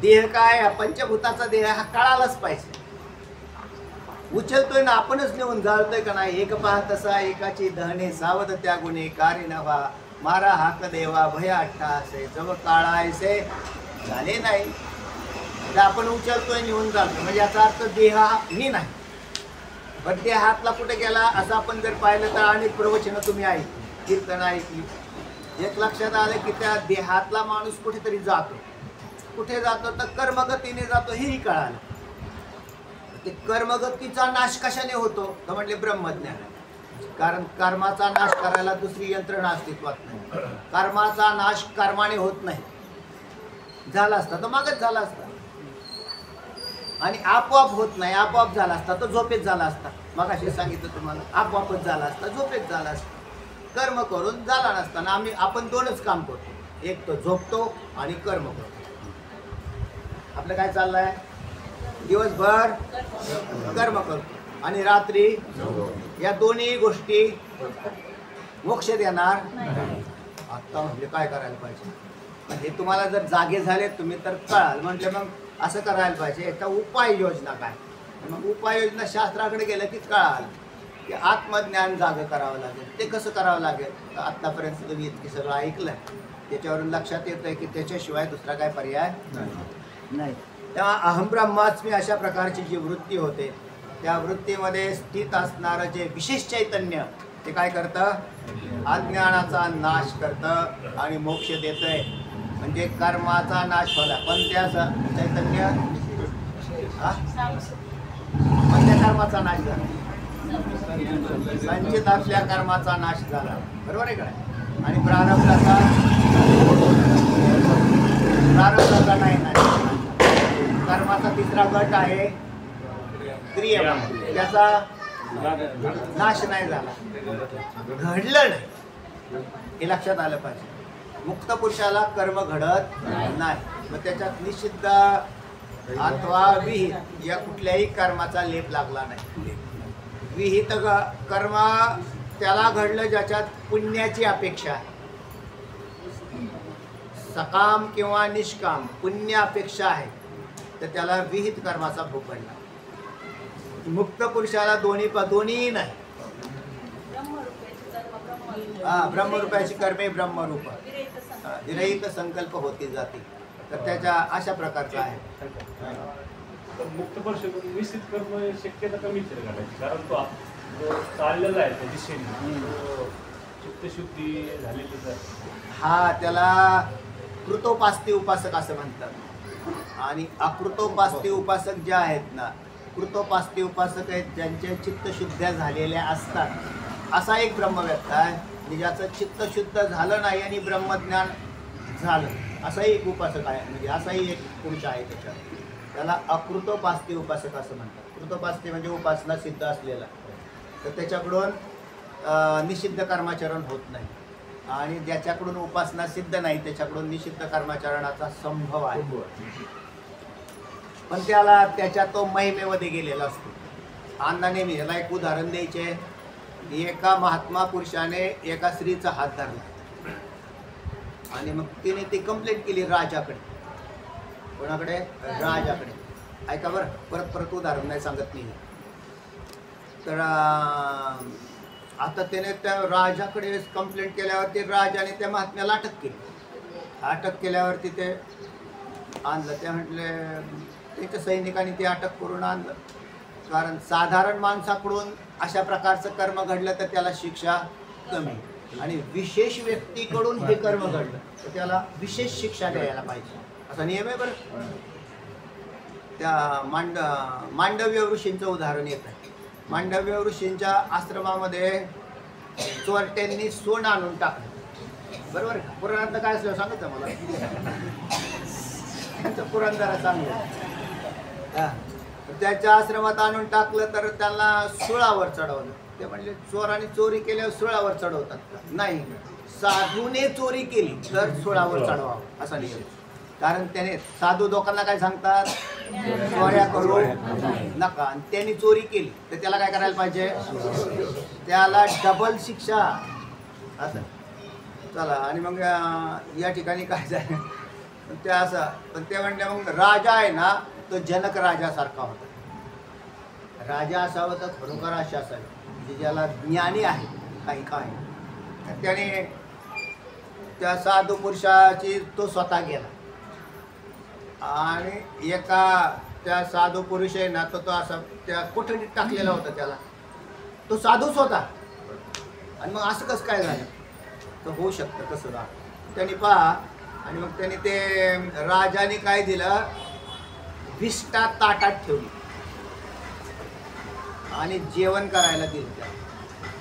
देह काय? पंचभूताचा देह हा कळालाच पाहिजे. उचलतोय ना आपणच नेऊन जाळतोय का नाही? एक पहा तसा एकाची दहने सावध त्या गुणे कार्य नव्हा मारा हाक देवा भय अट्टासे जव काळायसे झाले नाही. आपण उचलतोय नेऊन जातो म्हणजे याचा अर्थ देह मी नाही. पण देहातला कुठे गेला असं आपण जर पाहिलं तर अनेक प्रवचनं तुम्ही ऐकली, कीर्तन ऐकली. एक लक्षात आलं की त्या देहातला माणूस कुठेतरी जातो. कुठे जातो तर कर्मगतीने जातो हेही कळालं. ते कर्मगतीचा नाश कशाने होतो तर म्हटले ब्रह्मज्ञान. कारण कर्माचा नाश करायला दुसरी यंत्रणा अस्तित्वात नाही. कर्माचा नाश कर्माने होत नाही. झाला असता तर मागच झाला असता आणि आपोआप होत नाही. आपोआप झाला असता तर झोपेत झाला असता. मग असे सांगितलं तुम्हाला, आपोआपच झाला असता, झोपेत झाला असता. कर्म करून झाला नसताना आपण दोनच काम करतो. एक तर झोपतो आणि कर्म करतो. आपलं काय चाललंय? दिवसभर कर्म करतो आणि रात्री या दोन्ही गोष्टी मोक्ष देणार. आता म्हणजे काय करायला पाहिजे? म्हणजे तुम्हाला जर जागे झाले तुम्ही तर कळाल. म्हटलं मग असं करायला पाहिजे. याचा उपाययोजना काय? मग उपाययोजना शास्त्राकडे गेलं की कळाल की आत्मज्ञान जागं करावं लागेल. ते कसं करावं लागेल? तर आत्तापर्यंत तुम्ही इतकी सगळं ऐकलं त्याच्यावरून लक्षात येतं की त्याच्याशिवाय दुसरा काय पर्याय नाही. तेव्हा अहम ब्रह्मास्मी अशा प्रकारची जी वृत्ती होते त्या वृत्तीमध्ये स्थित असणारं जे विशेष चैतन्य ते काय करतं? अज्ञानाचा नाश करतं आणि मोक्ष देतंय. म्हणजे कर्माचा नाश होला. पण त्या चैतन्य पण त्या कर्माचा नाश झाला, संचित असल्या कर्माचा नाश झाला, बरोबर आहे का? आणि प्रारब्धाचा नाही नाश. कर्माचा तिसरा गट आहे क्रिया, त्याचा नाश नाही झाला, घडलं नाही, हे लक्षात आलं पाहिजे. मुक्त पुरुषाला कर्म घडत नाही, मग त्याच्यात निषिद्ध अथवा विहित या कुठल्याही कर्माचा लेप लागला नाही. विहित कर्म त्याला घडलं ज्याच्यात पुण्याची अपेक्षा आहे. सकाम किंवा निष्काम पुण्य अपेक्षा आहे तर त्याला विहित कर्माचा भोग पडला. मुक्त पुरुषाला दोन्ही नाही. ब्रह्मरूपाची कर्मे ब्रह्मरूप विरहित संकल्प होती जाते, तर त्याच्या अशा प्रकारचा आहे. तर मुक्त पुरुषाकडून निश्चित कर्म शक्यता कमीच आहे घडायची, कारण तो चाललेला आहे त्या दिशेने, चित्तशुद्धी झालेलीच आहे. हा त्याला कृतोपास्ती उपासक असं म्हणतात. आणि अकृतोपास्ती उपासक जे आहेत ना, कृतोपास्ती उपासक आहेत ज्यांच्या चित्तशुद्ध्या झालेल्या असतात. असा एक ब्रह्मव्यक्त आहे ज्याचं चित्तशुद्ध झालं नाही आणि ब्रह्मज्ञान झालं, असाही एक उपासक आहे. म्हणजे असाही एक पुरुष आहे त्याच्यात, त्याला अकृतोपास्ती उपासक असं म्हणतात. कृतोपास्ती म्हणजे उपासना सिद्ध असलेला, तर त्याच्याकडून निषिद्ध कर्माचरण होत नाही. आणि ज्याच्याकडून उपासना सिद्ध नाही त्याच्याकडून निषिद्ध कर्माचरणाचा संभव आहे, पण त्याला त्याच्या तो महिमेमध्ये गेलेला असतो. अंदाने मी ह्याला एक उदाहरण द्यायचे. एका महात्मा पुरुषाने एका स्त्रीचा हात धरला आणि मग तिने ती कंप्लेंट केली राजाकडे. कोणाकडे? राजाकडे. ऐका बरं, परत उदाहरण नाही सांगत मी. तर आता त्याने त्या राजाकडे कंप्लेंट केल्यावरती राजाने त्या महात्म्याला अटक केली. अटक केल्यावरती ते आणलं. ते म्हटले त्याच्या सैनिकांनी ते अटक करून आणलं, कारण साधारण माणसाकडून अशा प्रकारचं कर्म घडलं तर त्याला शिक्षा कमी, आणि विशेष व्यक्तीकडून हे कर्म घडलं तर त्याला विशेष शिक्षा द्यायला पाहिजे, असा नियम आहे. बरं, त्या मांडव्य ऋषींचं उदाहरण येत आहे. मांडव्य ऋषींच्या आश्रमामध्ये चोरट्यांनी सोनं आणून टाकलं, बरोबर का? पुराणात काय असलं सांगत मला, त्यांचं पुराण जरा चांगलं. त्याच्या आश्रमात आणून टाकलं तर त्याला सुळावर चढवलं. ते म्हणले चोराने चोरी केल्यावर सुळावर चढवतात का? नाही, साधूने चोरी केली तर सुळावर चढवावं असा नियम. कारण त्याने साधू लोकांना काय सांगतात, चोऱ्या करू नका. आणि त्यांनी चोरी केली तर त्याला काय करायला पाहिजे, त्याला डबल शिक्षा असं. चला, आणि मग या ठिकाणी काय झालं ते असं. पण ते म्हणले मग राजा आहे ना तो जनक राजासारखा होता. राजा असावा तर खरोखर अशी असावी, म्हणजे ज्याला ज्ञानी आहे काही काय. त्याने त्या साधू पुरुषाची तो स्वतः गेला आणि एका त्या साधू पुरुष आहे ना तो असा त्या कोठडीत टाकलेला होता. त्याला तो साधूच होता. आणि मग असं कसं काय झालं तर होऊ शकतं कसं ना. त्यांनी पहा, आणि मग त्यांनी ते राजाने काय दिलं, विष्ठा ताटात ठेवली आणि जेवण करायला दिलं.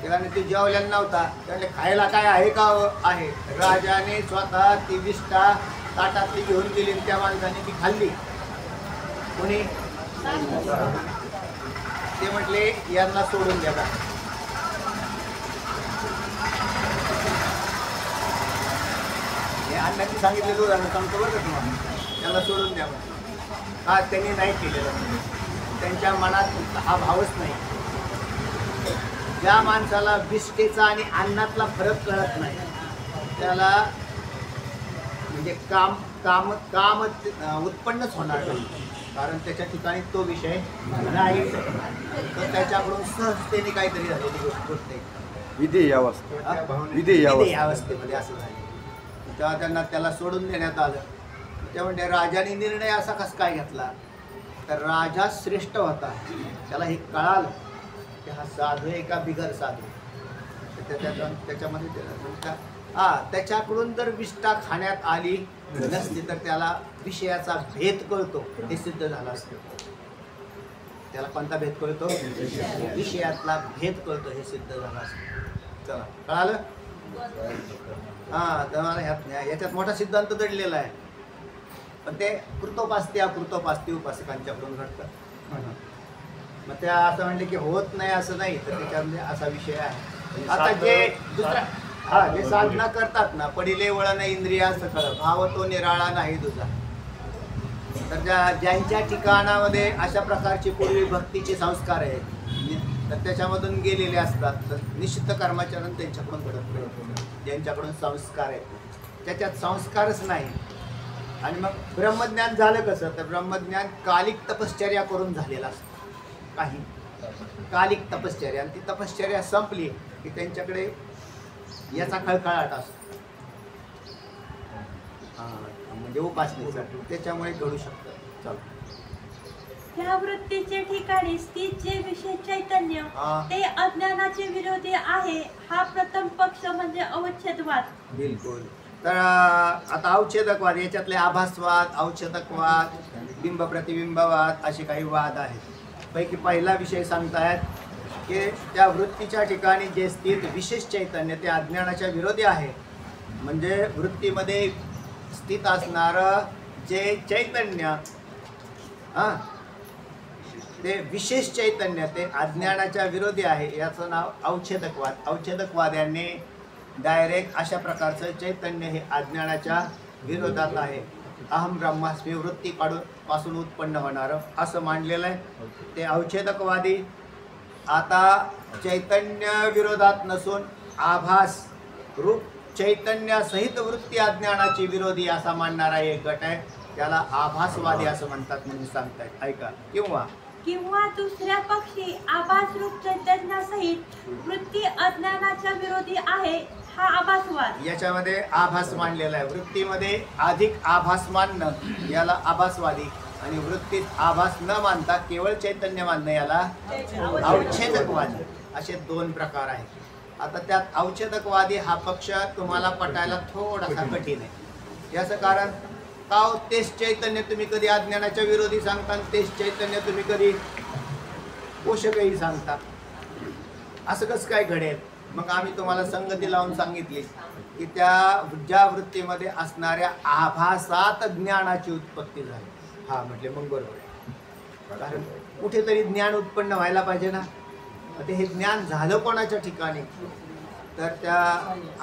त्याला ते जेवलेला नव्हता, त्याने खायला काय आहे का आहे. राजाने स्वतः ती विष्ठा ताटातली घेऊन गेली आणि त्या माणसाने ती खाल्ली. कोणी? ते म्हटले यांना सोडून द्या. हे अण्णांनी सांगितलेलं उदाहरण सांगतो बरं का तुम्हाला, त्यांना सोडून द्या. हा त्यांनी नाही केलेलं, त्यांच्या मनात हा भावच नाही. ज्या माणसाला विष्ठेचा आणि अन्नातला फरक कळत नाही त्याला म्हणजे काम उत्पन्नच होणार नाही, कारण त्याच्या ठिकाणी तो विषय नाही. तर त्याच्याकडून सहजतेने काहीतरी झालेली गोष्ट आहे. विधी अवस्थेमध्ये असं झालं. तेव्हा त्यांना त्याला सोडून देण्यात आलं. ते म्हणजे राजाने निर्णय असा कसा काय घेतला, तर राजा श्रेष्ठ होता. त्याला हे कळालं की हा साधू आहे का बिगर साधू. त्याच्यामध्ये त्याच्याकडून जर विष्ठा खाण्यात आली नसती तर त्याला विषयाचा भेद कळतो हे सिद्ध झालं असतं. त्याला कोणता भेद कळतो? विषयातला भेद कळतो हे सिद्ध झालं असतं. चला कळालं? हा, तर याच्यात मोठा सिद्धांत दडलेला आहे, पण ते कृतोपास्ती अकृतोपास्ती उपासकांच्याकडून घडतं. मग त्या असं म्हणले की होत नाही असं नाही, तर त्याच्यामध्ये असा विषय आहे. आता जे दुसरा जे साधना करतात ना, पडिले वळण इंद्रिया सकळ भाव तो निराळा नाही तुझा, तर ज्यांच्या ठिकाणामध्ये अशा प्रकारची पूर्वी भक्तीचे संस्कार आहेत तर त्याच्यामधून गेलेले असतात, तर निश्चित कर्माचरण त्यांच्याकडून घडत नाही. ज्यांच्याकडून संस्कार आहेत त्याच्यात संस्कारच नाही. आणि मग ब्रह्मज्ञान झालं कसं? तर ब्रह्मज्ञान कालिक तपश्चर्या करून झालेलं असतं. काही कालिक तपश्चर्या, आणि ती तपश्चर्या संपली की त्यांच्याकडे याचा खळखळाट असतो, म्हणजे उपासनेचा, त्याच्यामुळे घडू शकतं. चालतं. त्या वृत्तीचे ठिकाणी स्थित जे विशेष चैतन्य ते अज्ञानाचे विरोधी आहे, हा प्रथम पक्ष म्हणजे अवच्छेदवाद. बिलकुल. तर आता अवच्छेदकवाद, याच्यातले आभासवाद, अवच्छेदकवाद, बिंब प्रतिबिंबवाद असे काही वाद आहेत. पैकी पहिला विषय सांगतायत की त्या वृत्तीच्या ठिकाणी जे स्थित विशेष चैतन्य ते अज्ञानाच्या विरोधी आहे. म्हणजे वृत्तीमध्ये स्थित असणारं जे चैतन्य ते विशेष चैतन्य ते अज्ञानाच्या विरोधी आहे, याचं नाव अवच्छेदकवाद. अवच्छेदकवाद्यांनी डायरेक्ट अशा प्रकारचं चैतन्य हे अज्ञानाच्या विरोधात आहे, अहम ब्रह्मास्मी वृत्ती पासून उत्पन्न होणारं असं मांडलेलं आहे ते अवच्छेदकवादी. आता चैतन्य विरोधात नसून आभास रूप चैतन्यासहित वृत्ती अज्ञानाची विरोधी असा मानणारा एक गट आहे, त्याला आभासवादी असं म्हणतात म्हणून सांगतायत. ऐका. किंवा दुसऱ्या पक्षी आभास रूप चैतन्यासहित वृत्ती अज्ञानाच्या विरोधी आहे, हा आभासवाद. याच्यामध्ये आभास मानलेला आहे. वृत्तीमध्ये अधिक आभास मानणं याला आभासवादी, आणि वृत्तीत आभास न मानता केवळ चैतन्य मानणं याला अवच्छेदकवादी. असे दोन प्रकार आहेत. आता त्यात अवच्छेदकवादी हा पक्ष तुम्हाला पटायला थोडासा कठीण आहे. याचं कारण का? तेच चैतन्य तुम्ही कधी अज्ञानाच्या विरोधी सांगता, आणि तेच चैतन्य तुम्ही कधी पोषकही सांगता. असं कसं काय घडेल? मग आम्ही तुम्हाला संगती लावून सांगितली की ज्या वृत्तीमध्ये असणाऱ्या आभासात ज्ञानाची उत्पत्ती झाली. हा म्हटले मग बरोबर आहे, कारण कुठेतरी ज्ञान उत्पन्न व्हायला पाहिजे ना. ते हे ज्ञान झालं कोणाच्या ठिकाणी? तर त्या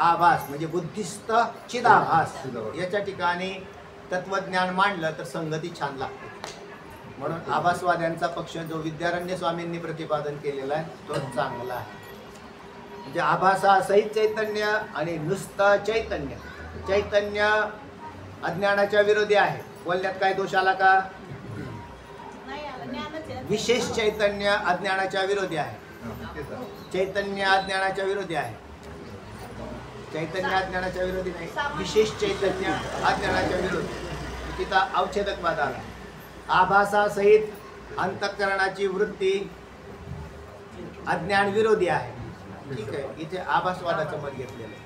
आभास म्हणजे बुद्धिस्त चिदाभास याच्या ठिकाणी तत्वज्ञान मांडलं तर संगती छान लागते. म्हणून आभासवाद्यांचा पक्ष जो विद्यारण्य स्वामींनी प्रतिपादन केलेला आहे तो चांगला आहे. म्हणजे आभासासहित चैतन्य आणि नुसतं चैतन्य, चैतन्य अज्ञानाच्या विरोधी आहे. बोलण्यात काय दोष आला का? विशेष चैतन्य अज्ञानाच्या विरोधी आहे. चैतन्य अज्ञानाच्या विरोधी आहे. चैतन्य अज्ञानाच्या विरोधी नाही, विशेष चैतन्य अज्ञानाच्या विरोधी. तिथं अवच्छेदकवाद आला. आभासासहित अंतःकरणाची वृत्ती अज्ञान विरोधी आहे. ठीक आहे, इथे आभासवादाचं मत घेतलेलं आहे.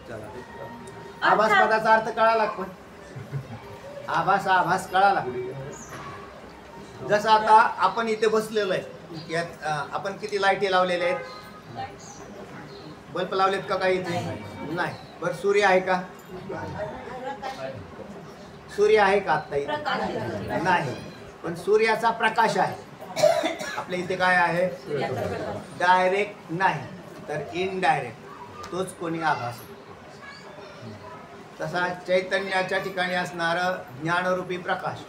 चला, आभासवादाचा अर्थ कळाला पण आभास कळाला. जसं आता आपण इथे बसलेलो आहे, यात आपण किती लाईटी लावलेल्या आहेत? बल्ब लावलेत का काही इथे? नाही. बरं, सूर्य आहे का? सूर्य आहे का आत्ता इथे? नाही. पण सूर्याचा प्रकाश आहे. आपल्या इथे काय आहे? डायरेक्ट नाही तर इनडायरेक्ट, तोच कोणी आभास. तसा चैतन्याच्या ठिकाणी असणारं ज्ञानरूपी प्रकाश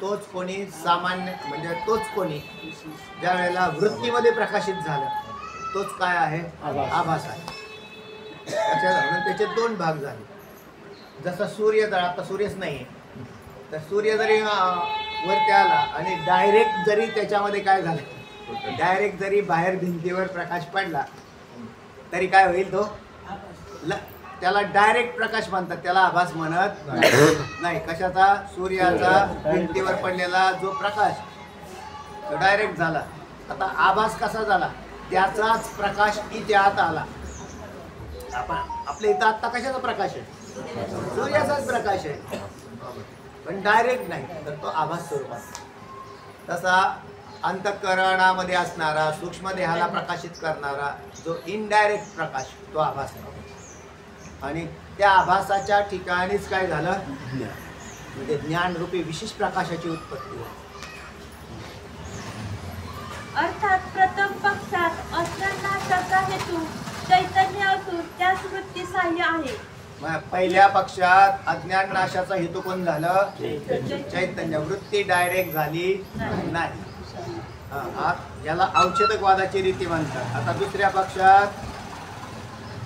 तोच कोणी सामान्य, म्हणजे तोच कोणी ज्या वेळेला वृत्तीमध्ये प्रकाशित झालं तोच काय आहे? आभास आहे. त्याचे दोन भाग झाले. जसा सूर्य जर आता सूर्यच नाही आहे, तर सूर्य जरी वरती आला आणि डायरेक्ट जरी त्याच्यामध्ये काय झालं, डायरेक्ट जरी बाहेर भिंतीवर प्रकाश पडला तरी काय होईल? तो त्याला डायरेक्ट प्रकाश म्हणतात, त्याला आभास म्हणत नाही. कशाचा? सूर्याचा भिंतीवर पडलेला जो प्रकाश तो डायरेक्ट झाला. आता आभास कसा झाला? त्याचाच प्रकाश इथे आत आला. आपण आपल्या इथं आत्ता कशाचा प्रकाश आहे? सूर्याचाच प्रकाश आहे, पण डायरेक्ट नाही, तर तो आभास स्वरूपात. तसा अंतःकरणामध्ये असणारा सूक्ष्म देहाला प्रकाशित करणारा जो इनडायरेक्ट प्रकाश तो आभास. आणि त्या आभासाच्या ठिकाणीच काय झालं म्हणजे ज्ञानरूपी विशेष प्रकाशाची उत्पत्ती झाली. अर्थात प्रथम पक्षात अज्ञानाशाचा हेतू चैतन्य असून त्यास वृत्ती सहाय्य आहे. मग पहिल्या पक्षात अज्ञान नाशाचा हेतू कोण झालं? चैतन्य. वृत्ती डायरेक्ट झाली नाही. याला अवच्छेदकवादाची रीती म्हणतात. आता दुसऱ्या पक्षात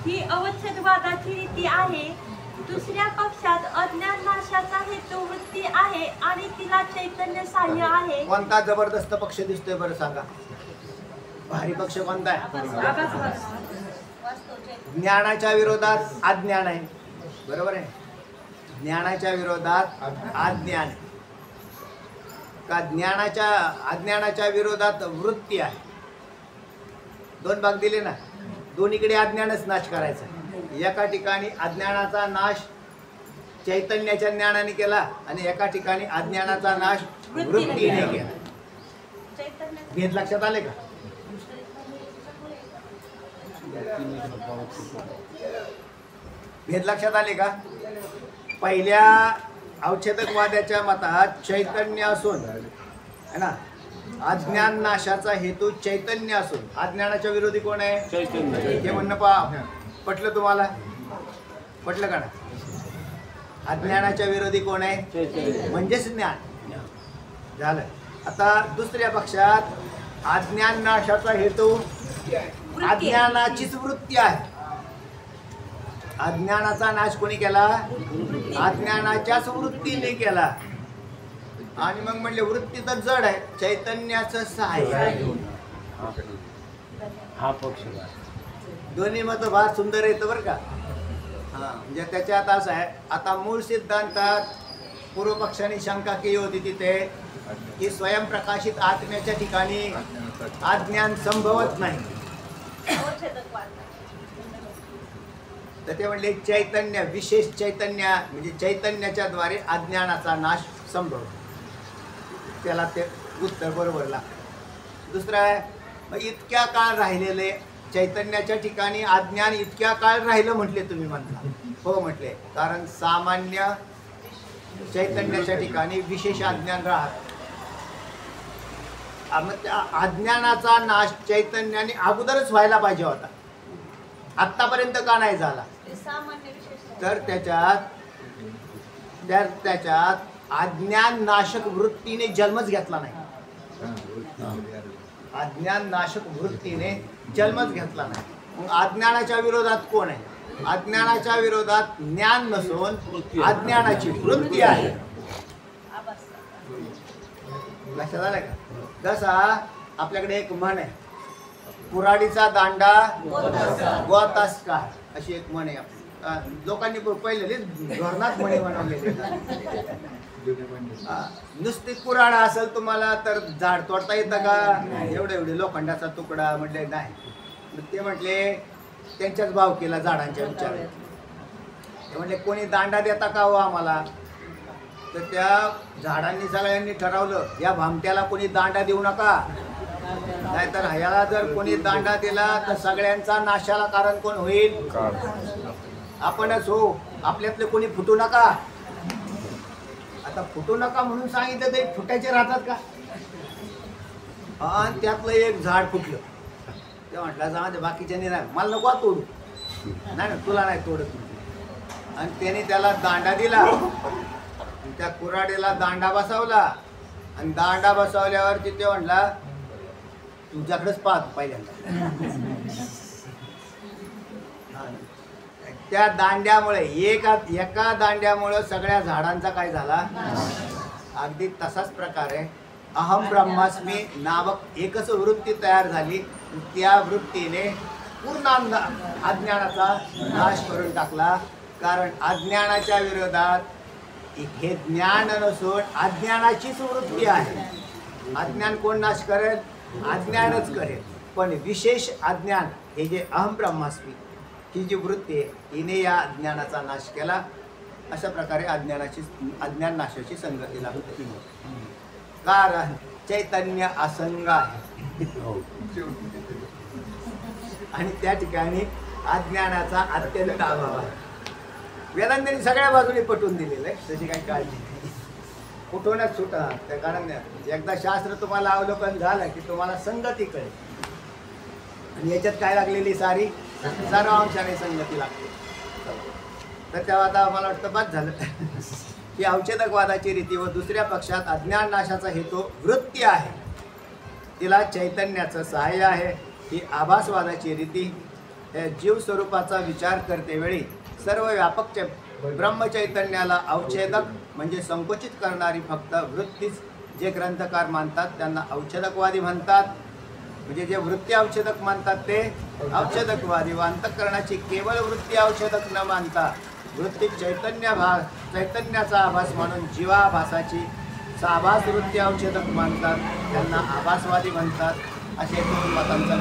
ही अवच्छेदवादाची रीती आहे. दुसऱ्या पक्षात अज्ञान नाशाचा हेतू वृत्ती आहे आणि तिला चैतन्य सहाय्य आहे. कोणता जबरदस्त पक्ष दिसतोय बरं सांगा? भारी पक्ष कोणता आहे? ज्ञानाच्या विरोधात अज्ञान आहे, बरोबर आहे. ज्ञानाच्या विरोधात अज्ञान आहे का? अज्ञानाच्या विरोधात वृत्ती आहे. दोन भाग दिले ना, दोन्हीकडे अज्ञानच नाश करायचा. एका ठिकाणी अज्ञानाचा नाश चैतन्याच्या ज्ञानाने केला आणि एका ठिकाणी अज्ञानाचा नाश वृत्तीने केला. भेद लक्षात आले का? भेद लक्षात आले का? पहिल्या अवच्छेदकवाद्याच्या मतात चैतन्य असून है ना, अज्ञान नाशाचा हेतू चैतन्य असून अज्ञानाच्या विरोधी कोण आहे? चैतन्य. हे म्हणणं पटलं तुम्हाला? पटलं का ना? अज्ञानाच्या विरोधी कोण आहे? चैतन्य. म्हणजेच ज्ञान झालं. आता दुसऱ्या पक्षात अज्ञान नाशाचा हेतू अज्ञानाचीच वृत्ती आहे. अज्ञानाचा नाश कोणी केला? अज्ञानाच्याच वृत्तीने केला. आणि मग म्हणले वृत्ती तर जड आहे, चैतन्याचं सहाय्य. हा पक्ष दोन्ही मत फार सुंदर येतं बरं का. म्हणजे त्याच्यात असं आहे, आता मूळ सिद्धांतात पूर्व पक्षाने शंका केली होती तिथे की स्वयंप्रकाशित आत्म्याच्या ठिकाणी अज्ञान संभवत नाही. तर ते म्हणले चैतन्य, विशेष चैतन्य म्हणजे चैतन्याच्या द्वारे अज्ञानाचा नाश संभवतो. त्याला ते उत्तर बरोबर लागतं. दुसरं आहे, मग इतक्या काळ राहिलेले चैतन्याच्या ठिकाणी अज्ञान इतक्या काळ राहिलं म्हटले तुम्ही म्हणता. हो म्हटले, कारण सामान्य चैतन्याच्या ठिकाणी विशेष अज्ञान राहत. मग त्या अज्ञानाचा नाश चैतन्याने अगोदरच व्हायला पाहिजे होता, आत्तापर्यंत का नाही झाला? तर त्याच्यात अज्ञान नाशक वृत्तीने जन्मच घेतला नाही. अज्ञान नाशक वृत्तीने जन्मच घेतला नाही. मग अज्ञानाच्या विरोधात कोण आहे? अज्ञानाच्या विरोधात ज्ञान नसून अज्ञानाची वृत्ती आहे. लक्षात आलं का? जसा आपल्याकडे एक म्हण आहे, कुऱ्हाडीचा दांडा गोतास काय, अशी एक म्हण आहे. लोकांनी पहिले धोरणात म्हणे बनवलेले. नुसती कुऱ्हाड असेल तुम्हाला तर झाड तोडता येतं का? एवढे लोखंडाचा तुकडा म्हटले नाही. ते म्हटले त्यांच्याच भाव केला झाडांच्या विचार. ते म्हटले कोणी दांडा देता का हो आम्हाला? तर त्या झाडांनी सगळ्यांनी ठरवलं या भामट्याला कोणी दांडा देऊ नका, नाहीतर ह्याला जर कोणी दांडा दिला तर सगळ्यांचा नाशाला कारण कोण होईल? आपणच हो. आपल्यातले कोणी फुटू नका. आता फुटू नका म्हणून सांगितलं तरी फुटायचे राहतात का? आणि त्यातलं एक झाड फुटलं. ते म्हटलं जा बाकीच्यानी नाही, मला नको तोडू. नाही ना, तुला नाही तोडत. आणि त्याने त्याला दांडा दिला. त्या कुऱ्हाडीला दांडा बसवला आणि दांडा बसवल्यावर तिथे म्हटला तुझ्याकडेच पाहत पहिल्यांदा. त्या दांड्यामुळे एका दांड्यामुळे सगळ्या झाडांचा काय झाला? अगदी तसाच प्रकारे अहम ब्रह्मास्मी नावक एकच वृत्ती तयार झाली. त्या वृत्तीने पूर्ण अज्ञानाचा नाश करून टाकला. कारण अज्ञानाच्या विरोधात हे ज्ञान नसून अज्ञानाचीच वृत्ती आहे. अज्ञान कोण नाश करेल? अज्ञानच करेल. पण विशेष अज्ञान हे जे अहम ब्रह्मास्मी ही जी वृत्ती आहे हिने या अज्ञानाचा नाश केला. अशा प्रकारे अज्ञान नाशाची संगती लागते. कारण चैतन्य असंग आहे आणि त्या ठिकाणी अज्ञानाचा अत्यंत अभाव आहे. वेदांतांनी सगळ्या बाजूने पटवून दिलेलं आहे, त्याची काही काळजी नाही. कुठूनच सुटा त्या कारण एकदा शास्त्र तुम्हाला अवलोकन झालं की तुम्हाला संगती कळेल. आणि याच्यात काय लागलेली सारी सर्व अंशाने संगती लागते. तर तेव्हा आता मला वाटतं बस झालं की औषधकवादाची रीती व दुसऱ्या पक्षात अज्ञान नाशाचा हेतू वृत्ती आहे, तिला चैतन्याचं सहाय्य आहे. ही आभासवादाची रीती जीव स्वरूपाचा विचार करते वेळी सर्व व्यापक ब्रह्मचैतन्याला अवच्छेदक म्हणजे संकुचित करणारी फक्त वृत्तीच जे ग्रंथकार मानतात त्यांना औच्छेदकवादी म्हणतात. म्हणजे जे वृत्ती औच्छेदक मानतात ते औच्छेदकवादी व अंतःकरणाची केवळ वृत्ती औच्छेदक न मानता वृत्ती चैतन्याचा आभास म्हणून जीवाभासाची साभास वृत्ती औच्छेदक मानतात त्यांना आभासवादी म्हणतात. असे दोन मतांचा